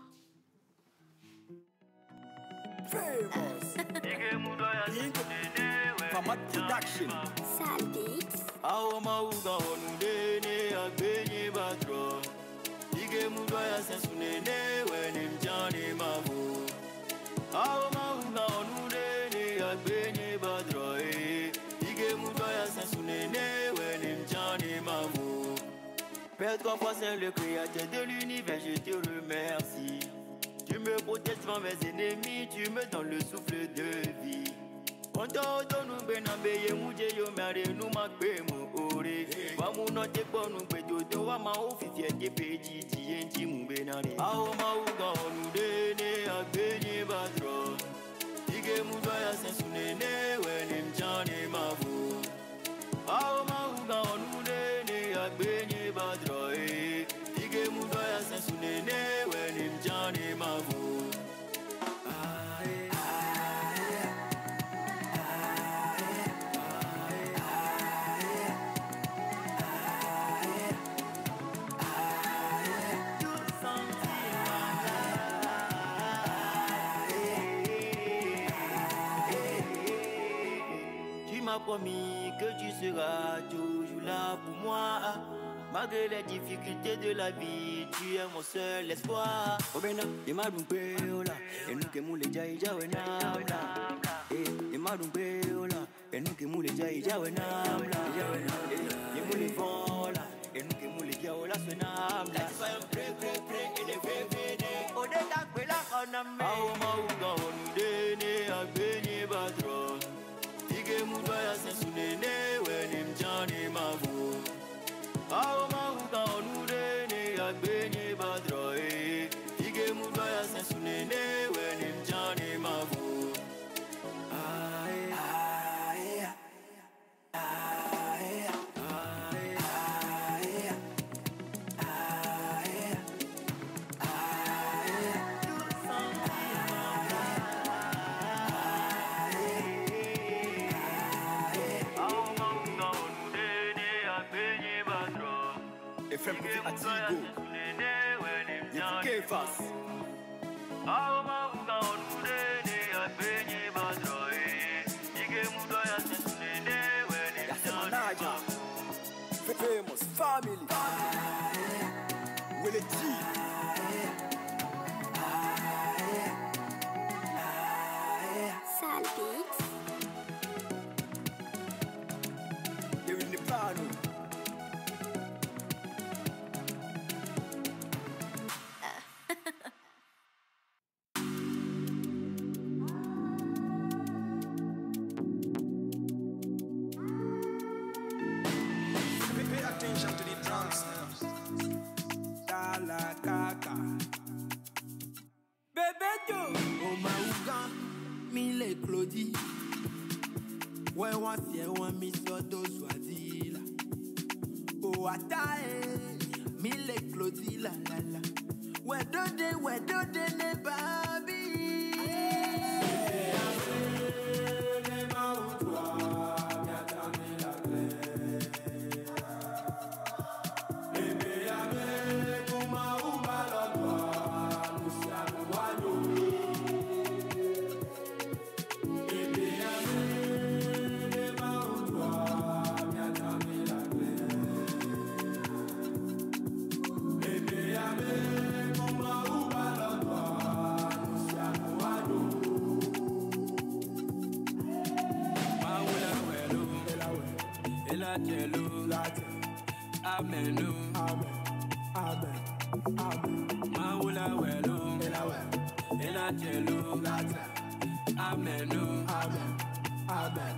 Père, trois fois c'est le créateur de l'univers, je te remercie. Tu me protèges devant mes ennemis, tu me donnes le souffle de vie. On t'a nous benambeye mouje yo mare nous makbe mo ore. Wa mu no te po nu pe do wa ma o fi tie peji ti enji mu benare. Awo ma u ga onu de ne agbenye badro. Ige mu do ya sensunene when mjane mavu. Awo ma u ga onu de ne agbenye badro. Ige mu do ya sensunene when mjane mavu. Promis que tu seras toujours là pour moi. Malgré les difficultés de la vie, tu es mon seul espoir. Oh ben non, il m'a doublé, oh là. Et nous qui moulons déjà, il y a un âme là. Il m'a doublé, oh là. Et nous qui moulons déjà, il y a un âme là. Il moulons fort là. Et nous qui moulons déjà, oh là, ce âme là. Soyons prêts, et les vénénés. Oh, des lacs, mais là, on a mis. Ah, oh, ma ouga, on nous donne, à béni, badro. Ige mudo ya sensunene when mjane mavu. Awo mahuga onude ne agbenye badro e. Ige mudo ya sensunene when mjane mavu. Aye aye aye aye aye aye aye. Efrem Kofi Atigo, Yefuke Fas. Yasemanaja, Famous Family, Willie G. Salpix. You're in the piano. Claudie, ouais, on s'y est mis sur dos Swazila. Oh, atae, mille Claudie, la la la. Ouais, dode, ne babi. ela chelo, amenu, amen, maula welo, ela chelo, amenu, amen.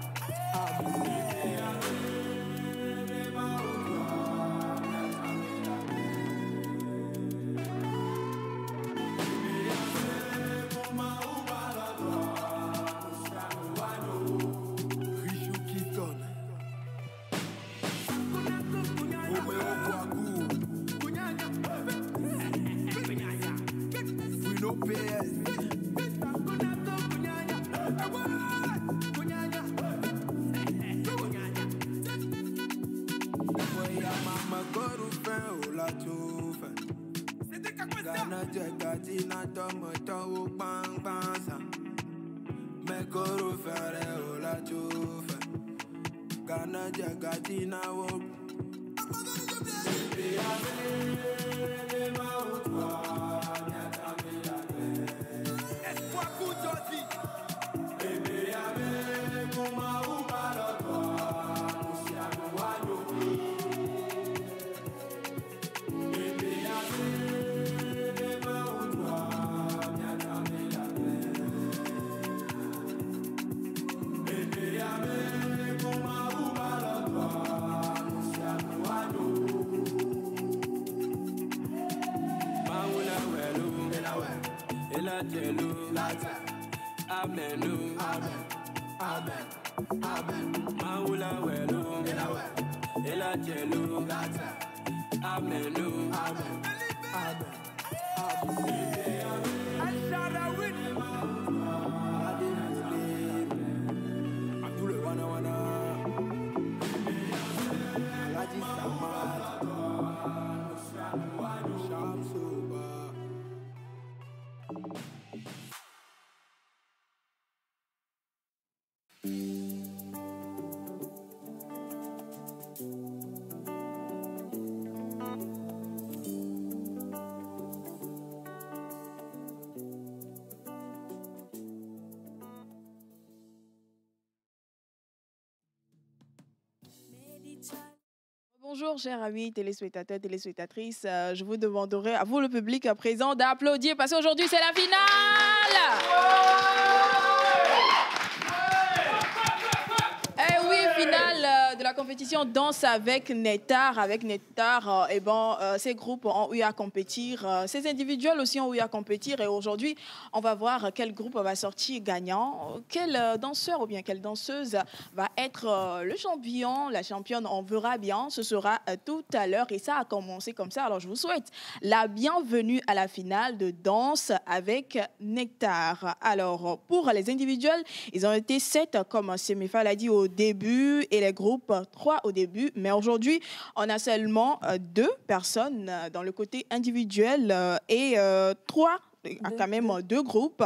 Bonjour, chers amis téléspectateurs, téléspectatrices. Je vous demanderai, à vous le public à présent, d'applaudir parce qu'aujourd'hui, c'est la finale. Eh oui, finale de la compétition Danse avec Nectar. Avec Nectar, ces groupes ont eu à compétir, ces individuels aussi ont eu à compétir. Et aujourd'hui, on va voir quel groupe va sortir gagnant, quel danseur ou bien quelle danseuse va être le champion, la championne. On verra bien, ce sera tout à l'heure. Et ça a commencé comme ça. Alors, je vous souhaite la bienvenue à la finale de Danse avec Nectar. Alors, pour les individuels, ils ont été 7, comme Semefa l'a dit au début, et les groupes 3 au début. Mais aujourd'hui, on a seulement 2 personnes dans le côté individuel et 3 quand même 2 groupes,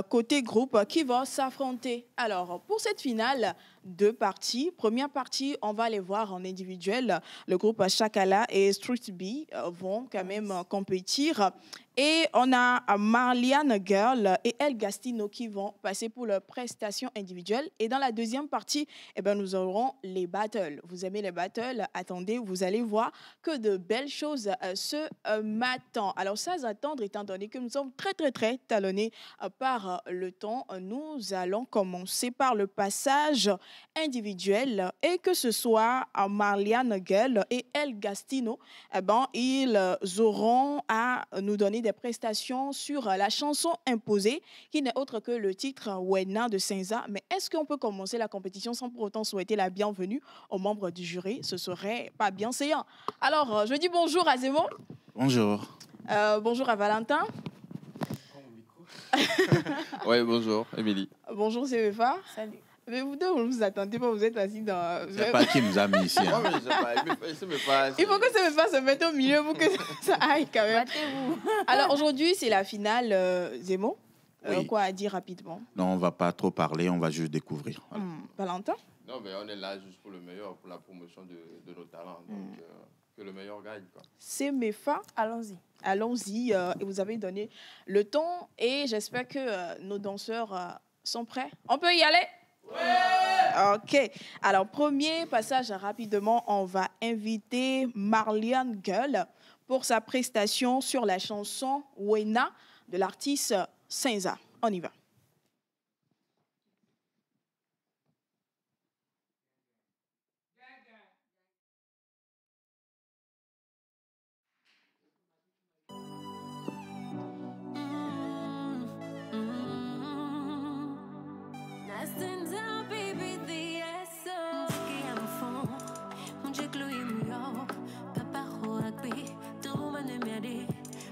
côté groupe, qui vont s'affronter. Alors, pour cette finale, 2 parties. Première partie, on va les voir en individuel. Le groupe Chakala et Street B vont quand même compétir. Et on a Marliane Girl et El Gastino qui vont passer pour leurs prestations individuelles. Et dans la deuxième partie, nous aurons les battles. Vous aimez les battles? Attendez, vous allez voir que de belles choses se m'attendent. Alors, sans attendre, étant donné que nous sommes très talonnés par le temps, nous allons commencer par le passage individuel. Et que ce soit Marliane Girl et El Gastino, ils auront à nous donner des prestations sur la chanson imposée, qui n'est autre que le titre Wena de Senza. Mais est-ce qu'on peut commencer la compétition sans pour autant souhaiter la bienvenue aux membres du jury? Ce serait pas bien séant. Alors, je dis bonjour à Zemo. Bonjour. Bonjour à Valentin. Oui, bonjour, Émilie. Bonjour, Semefa. Salut. Mais vous deux, vous ne vous attendez pas, vous êtes assis dans... C'est pas qui nous a mis ici. Hein. Il faut que Semefa se mette au milieu pour que ça aille quand même. Alors aujourd'hui, c'est la finale, Zemo. Oui. Quoi à dire rapidement? Non, on ne va pas trop parler, on va juste découvrir. Voilà. Valentin? Non, mais on est là juste pour le meilleur, pour la promotion de nos talents. Donc, que le meilleur gagne, quoi. Semefa, allons-y. Allons-y. Et vous avez donné le temps et j'espère que nos danseurs sont prêts. On peut y aller? Ok. Alors, premier passage rapidement, on va inviter Marliane Gueule pour sa prestation sur la chanson Wena de l'artiste Senza. On y va.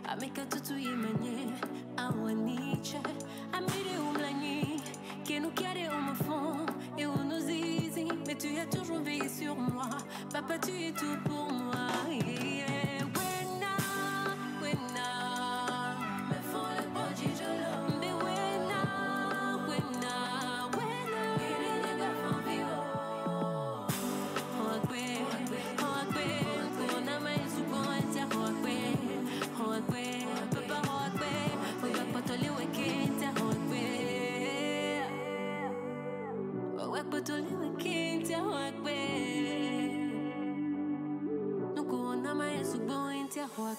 Ameka tutu yemanye awaniche amire umlanyi que nous quiere au fond et on nous zizi mais tu as toujours veillé sur moi papa tu es tout pour moi yeah. Wena wena me font le body jolo mais wena wena wena il est les gars font vivre on a main sous bon inter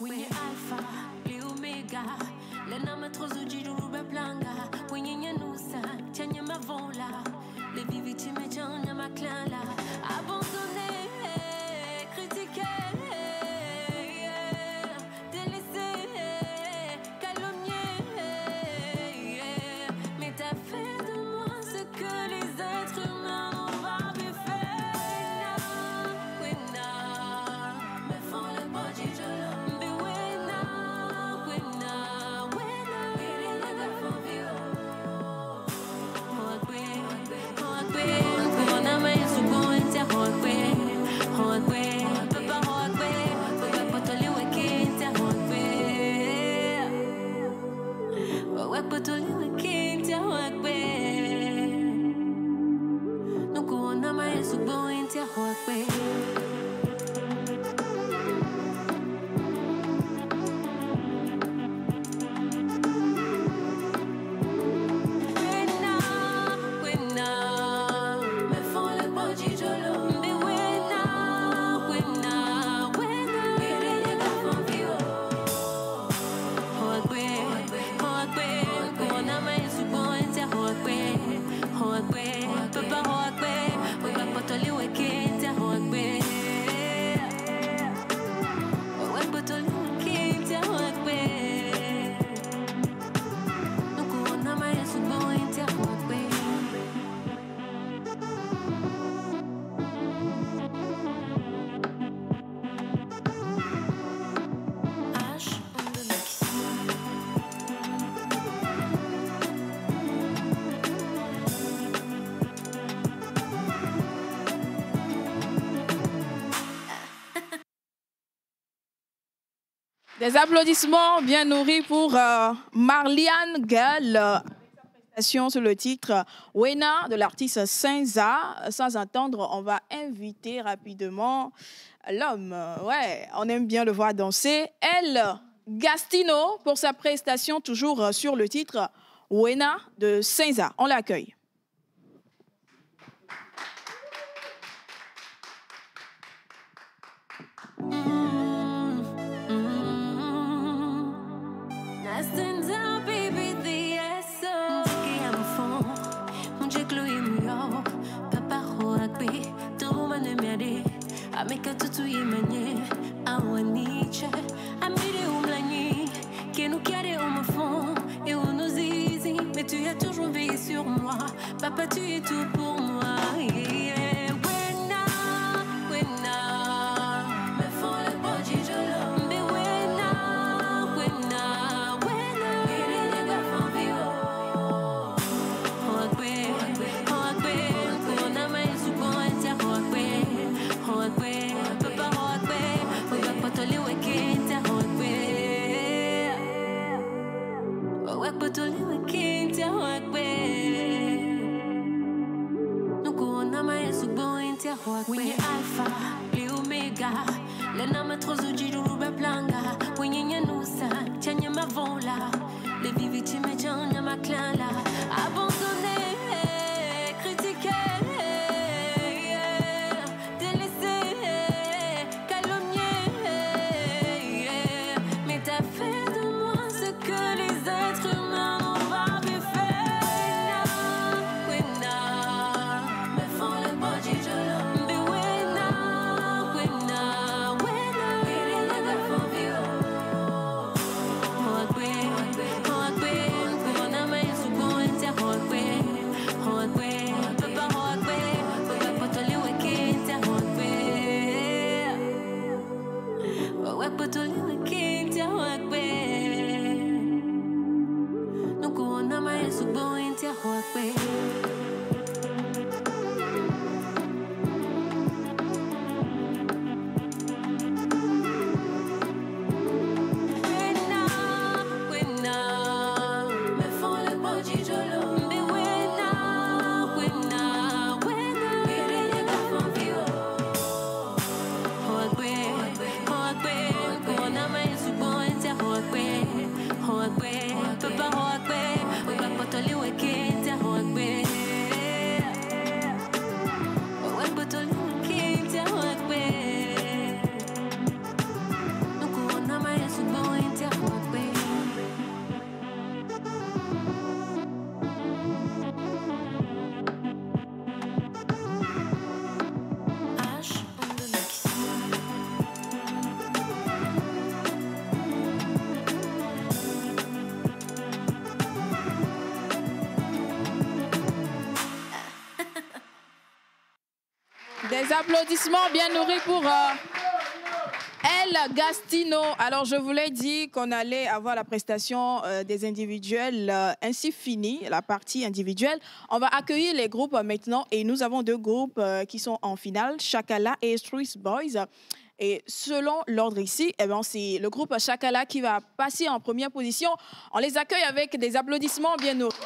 Wenye alpha, le omega, le nama trozo jiruba planga, wenye nyanusa, chanya mavola, le viviti me chanya maklala, abandonné, critiqué, délaissé, calomnié, mais t'as fait de moi ce que les êtres humains n'ont pas pu faire. Wena, me font le body jolo. Des applaudissements bien nourris pour Marliane Gueule. Sur le titre Wena de l'artiste Senza. Sans attendre, on va inviter rapidement l'homme. Ouais, on aime bien le voir danser. Elle, Gastino, pour sa prestation toujours sur le titre Wena de Senza. On l'accueille. Ameka tutu yemanye awaniche amire umlanyi que nous quiere au fond et on nous zizi mais tu as toujours veillé sur moi papa tu es tout pour moi yeah. Wena wena me font le body jolo mais wena wena wena il est les gars font vivre on a main sous bon inter Wenye alpha, le omega, le nama trozo jiruba planga, wenye nyanusa, chanya mavola, le viviti me chanya maklala, abandonné, critiqué, Des applaudissements bien nourris pour El Gastino. Alors, je vous l'ai dit qu'on allait avoir la prestation des individuels ainsi finie, la partie individuelle. On va accueillir les groupes maintenant et nous avons deux groupes qui sont en finale, Chakala et Street Boys. Et selon l'ordre ici, eh ben, c'est le groupe Chakala qui va passer en première position. On les accueille avec des applaudissements bien nourris.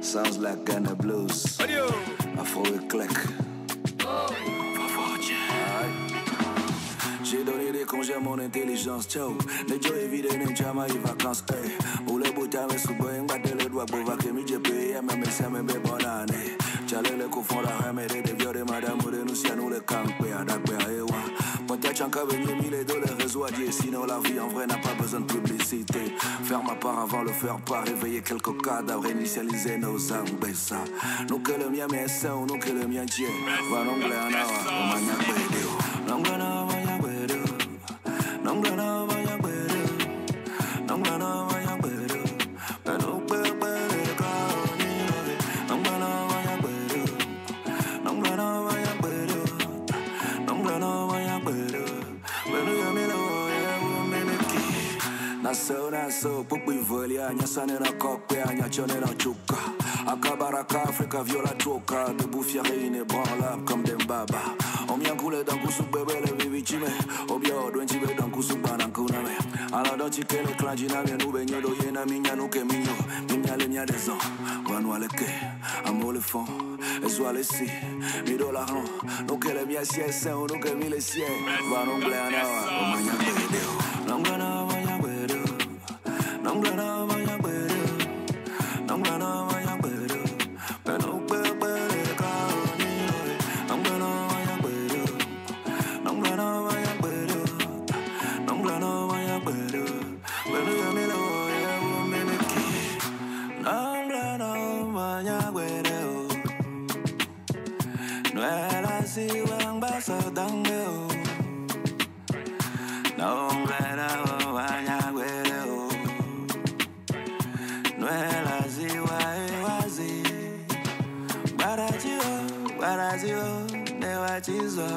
Sounds like Ghana blues. Afro éclair. J'ai donné des congés à mon intelligence, ciao. Les jours évidents, les jamais les vacances, hey. Pour le bout à mes sous-bois, battre le doigt pour voir que mi j'ai payé, même si même bonne année. J'allais le confondre à remettre des vieux de madame ou de nous, si à nous le campé, à d'accueil, à ewa. Peut-être qu'en venir mis les dollars réseau à dire, sinon la vie en vrai n'a pas besoin de publicité. Faire ma part avant le faire part, réveiller quelques cadavres, initialiser nos âmes, ça. Nous que le mien mais c'est nous que le mien tient. Va non glé en awa, au maniac bédéo. Non glé Naso, pupi volia, nyasane na kokpe, nyachone na chuka. Akabaraka, Afrika viola troka, debout fiaré inébranlable comme des baba. On m'y a coulé dans Koussou bébé, le vivichime. Obio, douentibé dans Koussou banankuname. Alors dans Tike, le clan jiname, nous baigno do yena minya nou ke minyo. Minya le mia des ans, wanwa le ke, amour le fond, et soit le si. Mi dollars, nous que le mia siè, c'est nous que mi le siè. Va non blé en awa, au mania bédéo. Nangana, mania bédéo. Nangana, mania bédéo. Nangana, mania bédéo. Penou bébé, kaonino. Nangana, mania bédéo. Nangana, mania bédéo. Nangana, mania bédéo. Penou yamilo, yewu meneki. Nangana, mania bédéo. Nuela si wangba sodangeo. Nangana, mania bédéo. Nuela si wazi. Barazio, newachizo.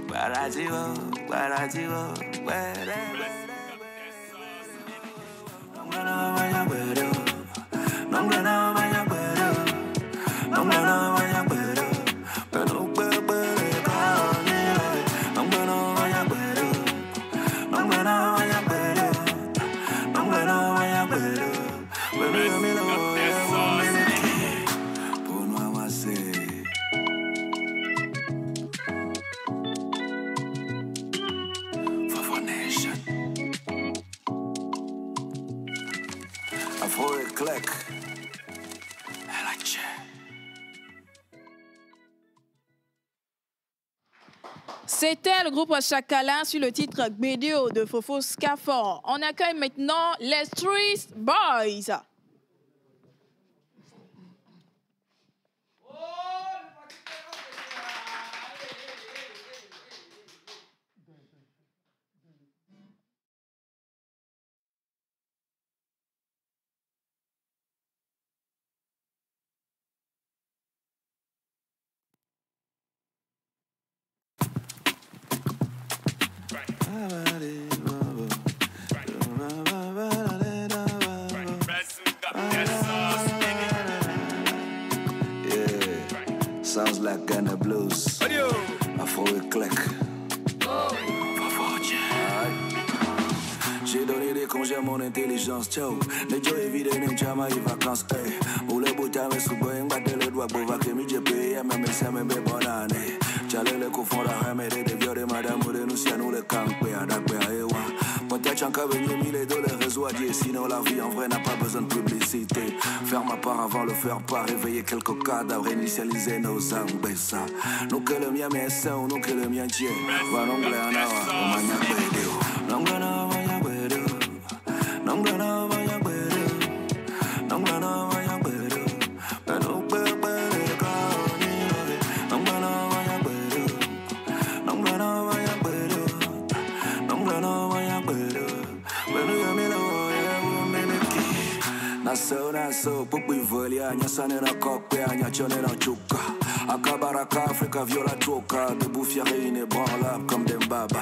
Barazio, Nangana, mania bédéo. Nangana, mania bédéo. Nangana, mania bédéo. Penou bébé, kaonino. Nangana, mania bédéo. Nangana, mania bédéo. Nangana, mania bédéo. Penou yamilo, yewu meneki. Pour nous amasser. Fafa Nation. Afro éclair. LH. C'était le groupe Chakala sur le titre Bédéo de Fofo Skafor. On accueille maintenant les Street Boys. Sounds like Ghana blues. Afro éclair. J'ai donné des congés à mon intelligence, ciao. Les jours évidents, les jamais les vacances, hey. Pour le bout à mes sous-bois, battre le doigt pour voir que mi j'ai payé, même si même bonne année. J'allais le confondre à remettre des vieux de madame ou de nous, si à nous le campé, à d'accueil, à ewa. Peut-être qu'en venir mis les dollars réseau à dire, sinon la vie en vrai n'a pas besoin de publicité. Faire ma part avant le faire part, réveiller quelques cadavres, initialiser nos âmes, ça. Nous que le mien mais c'est nous que le mien tient. Va non glé en awa, au maniac bédéo. Nangana, mania bédéo. Nangana, mania bédéo. Nangana, mania bédéo. Penou bébé. naso pupui volia nyasane na kokpe anyachone na chuka akabaraka Africa viola troka debout fiaré inébranlable comme des baba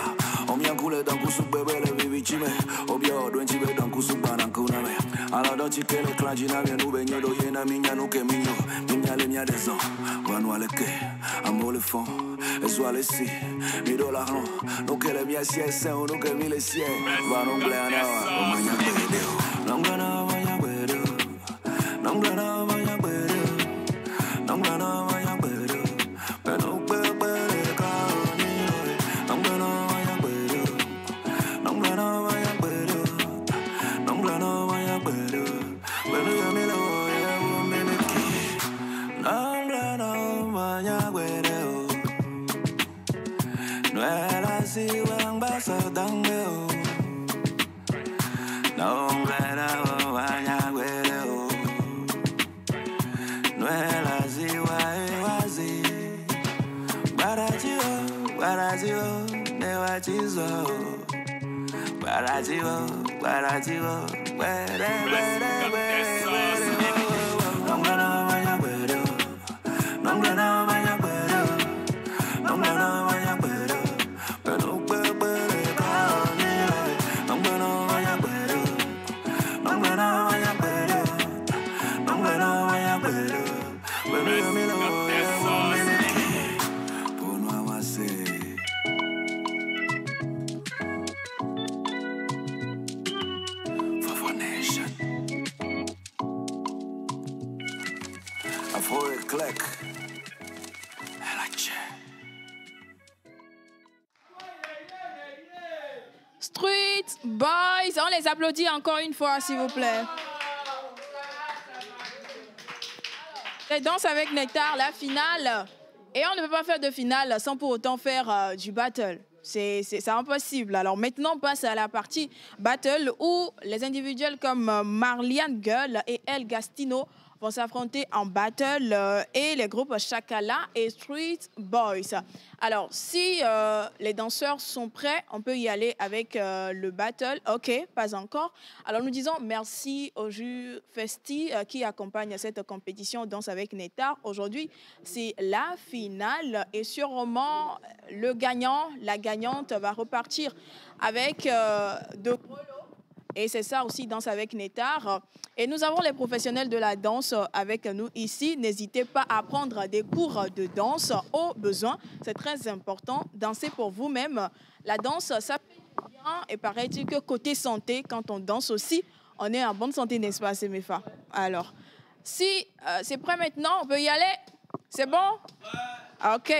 on vient couler dans kusu bébé le vivi chime obio doenchibe dans kusu banankuna me alors dans chike le clan jina bien nous benyo do yena minya nous que minyo minya le mia des ans vanwa le que amour le fond et soit le si mi dollar non nous que le mia siè c'est nous que mi le siè va non blana o manya bedeo nongana manya bedeo nongana manya bedeo nongana manya bedeo pero bebe ka ni nongana manya bedeo nongana manya bedeo nongana manya bedeo pero ya me lo ya me me ki nongana manya bedeo no era si wang basa dangeo nongana manya bedeo no era si wazi Barazio, never chizo. Barazio, where. Nongana manya bedo, nongana manya bedo, nongana manya bedo. Pero bebe kaoni, nongana manya bedo, nongana manya bedo, nongana manya bedo. Pero me lo Street Boys, on les applaudit encore une fois, s'il vous plaît. Et Danse avec Nectar, la finale. Et on ne peut pas faire de finale sans pour autant faire du battle. C'est impossible. Alors maintenant, on passe à la partie battle où les individuels comme Marliane Gueule et El Gastino vont s'affronter en battle et les groupes Chakala et Street Boys. Alors, si les danseurs sont prêts, on peut y aller avec le battle. OK, pas encore. Alors, nous disons merci au jury Festi qui accompagne cette compétition Danse avec Nectar. Aujourd'hui, c'est la finale et sûrement le gagnant, la gagnante va repartir avec de gros lots. Et c'est ça aussi, Danse avec Nectar. Et nous avons les professionnels de la danse avec nous ici. N'hésitez pas à prendre des cours de danse au besoin. C'est très important. Danser pour vous-même. La danse, ça fait bien. Et paraît-il que côté santé, quand on danse aussi, on est en bonne santé, n'est-ce pas, Semefa? Alors, si c'est prêt maintenant, on peut y aller? C'est bon? OK.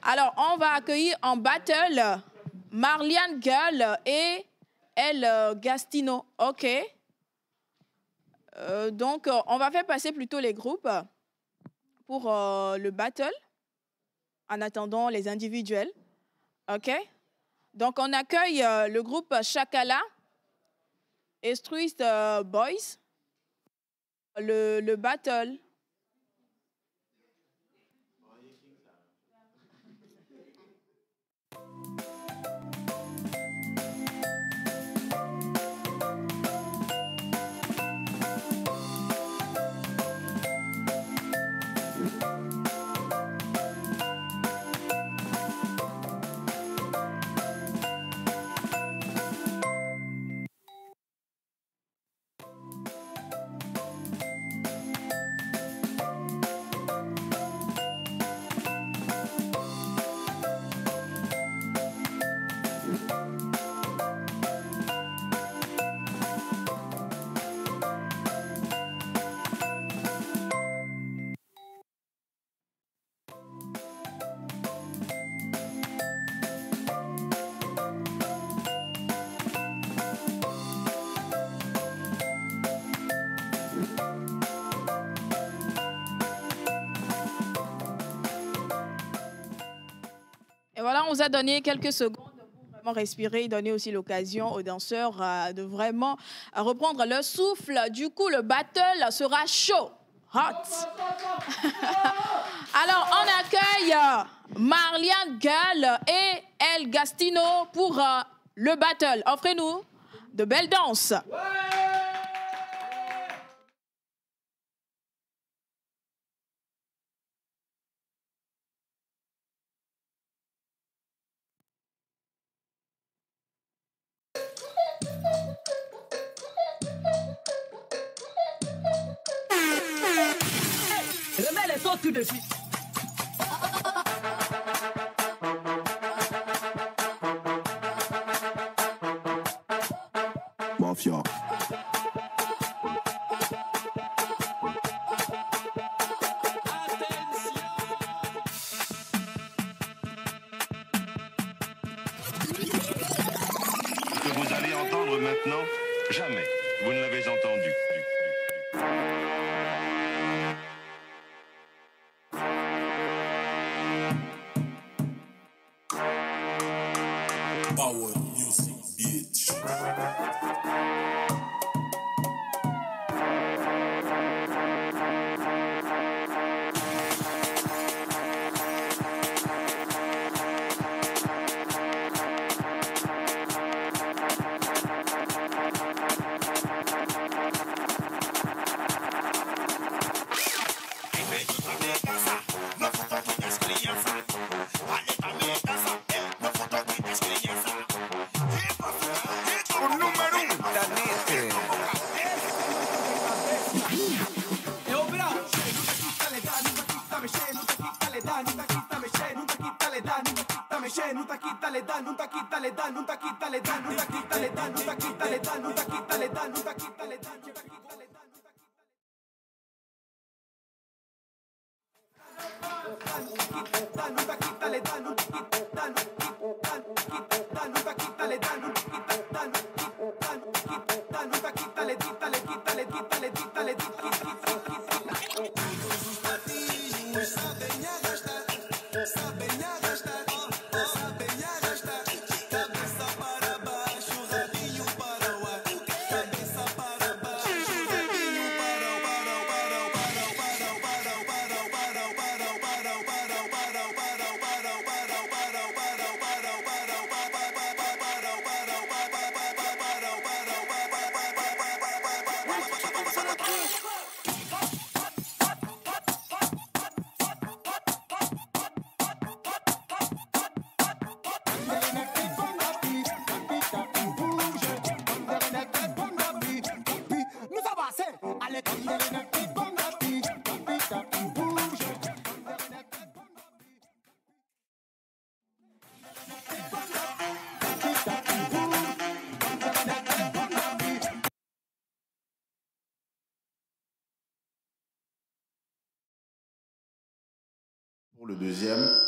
Alors, on va accueillir en battle Marliane Gueule et El Gastino. OK. Donc, on va faire passer plutôt les groupes pour le battle, en attendant les individuels. OK. Donc, on accueille le groupe Chakala et Street Boys. Le battle. Et voilà, on vous a donné quelques secondes pour vraiment respirer et donner aussi l'occasion aux danseurs de vraiment reprendre leur souffle. Du coup, le battle sera chaud, hot. Alors, on accueille Marliane Gueule et El Gastino pour le battle. Offrez-nous de belles danses. saute tout de suite. Mafia. Que vous allez entendre maintenant, jamais vous ne l'avez entendu. Power music, bitch.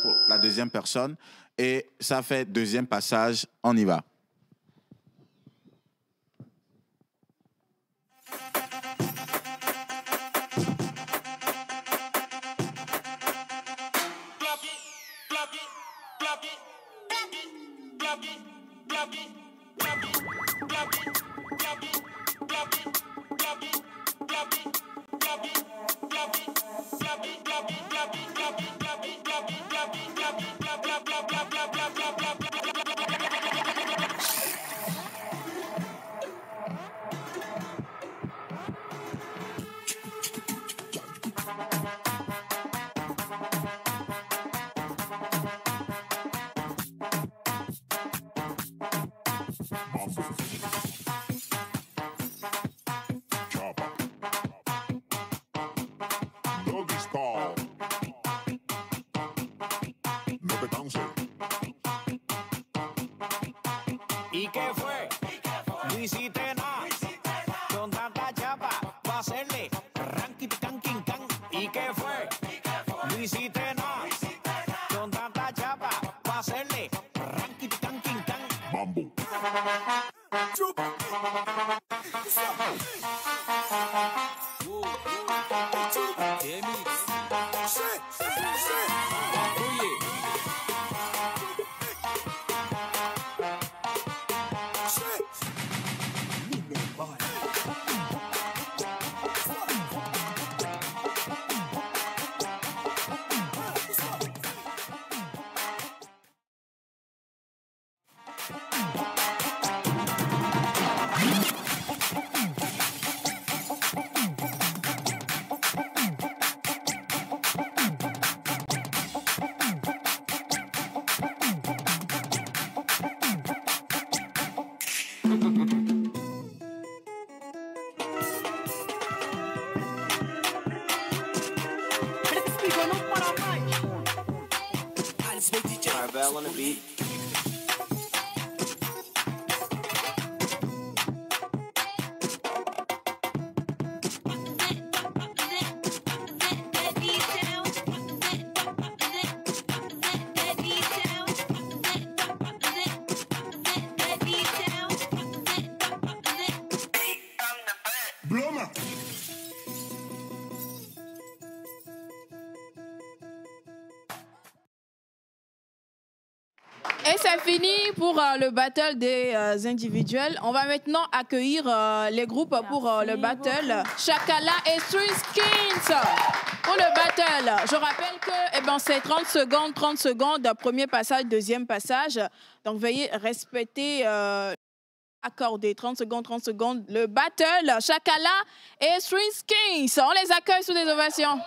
Pour la deuxième personne, et ça fait deuxième passage, on y va. ¿Y qué fue? No hiciste nada. Con tanta chapa pa' hacerle ranking canking can. ¿Y qué fue? No hiciste nada. Con tanta chapa pa' hacerle ranking canking can. Mambo. freestyle on the beat. Et c'est fini pour le battle des individuels. On va maintenant accueillir les groupes pour le battle. Chakala et Street Skins pour le battle. Je rappelle que c'est 30 secondes, premier passage, deuxième passage. Donc veuillez respecter, accorder 30 secondes. Le battle, Chakala et Street Skins. On les accueille sous des ovations.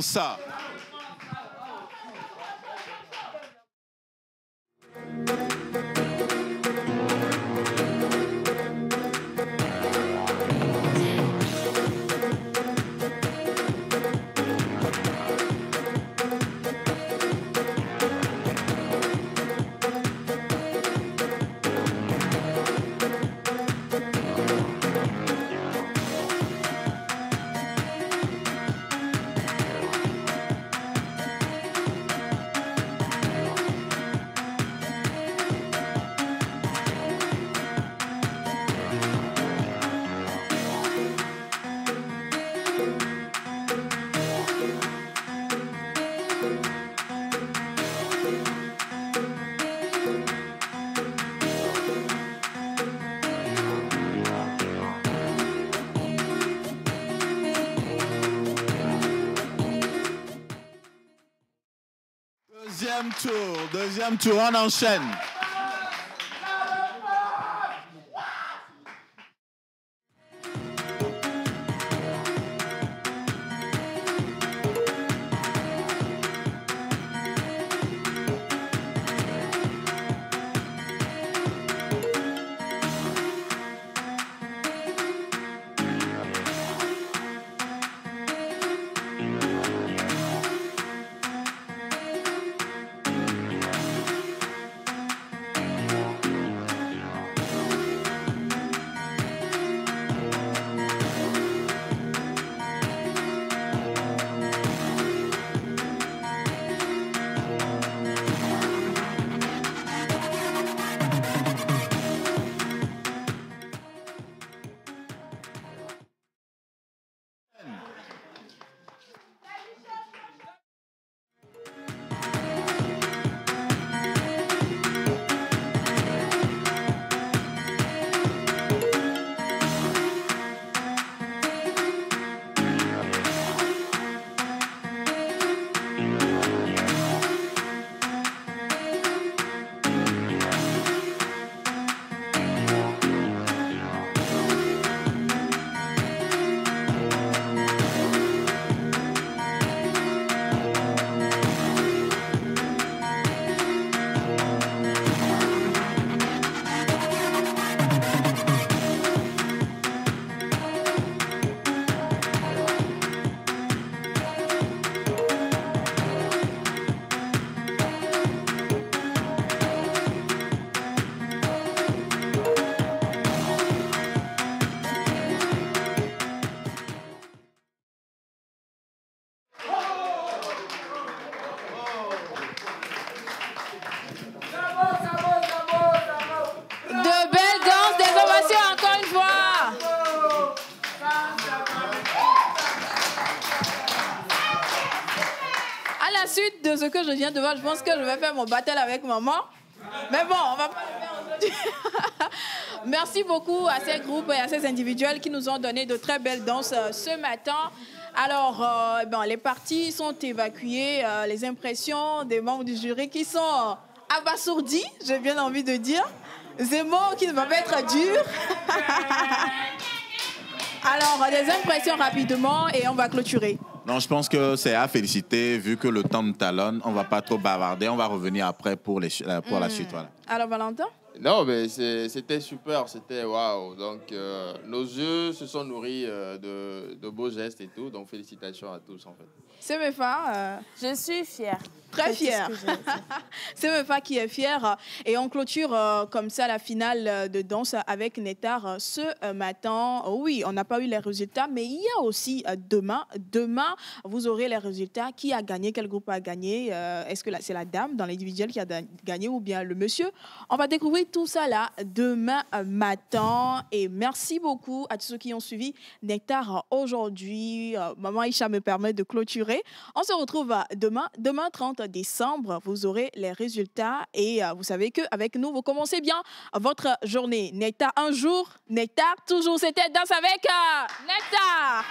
Ça. Deuxième tour, on enchaîne. de ce que je viens de voir, je pense que je vais faire mon battle avec maman. Mais bon, on va pas le faire aujourd'hui. Merci beaucoup à ces groupes et à ces individuels qui nous ont donné de très belles danses ce matin. Alors, les parties sont évacuées, les impressions des membres du jury qui sont abasourdis, j'ai bien envie de dire. Ces mots qui ne vont pas être durs. Alors, des impressions rapidement et on va clôturer. Non, je pense que c'est à féliciter, vu que le temps nous talonne. On ne va pas trop bavarder, on va revenir après pour la suite. Voilà. Alors, Valentin? Non, mais c'était super, c'était waouh. Donc, nos yeux se sont nourris de beaux gestes et tout. Donc, félicitations à tous, en fait. C'est Mefa. Je suis fière. Très fière. C'est Mefa qui est fière. Et on clôture comme ça la finale de danse avec Nectar ce matin. Oui, on n'a pas eu les résultats, mais il y a aussi demain. Demain, vous aurez les résultats. Qui a gagné? Quel groupe a gagné? Est-ce que c'est la dame dans l'individuel qui a gagné ou bien le monsieur? On va découvrir tout ça là demain matin. Et merci beaucoup à tous ceux qui ont suivi Nectar aujourd'hui. Maman Aïcha me permet de clôturer. On se retrouve demain 30 décembre. Vous aurez les résultats et vous savez qu'avec nous, vous commencez bien votre journée. Nectar un jour, Nectar toujours. C'était Danse avec Nectar.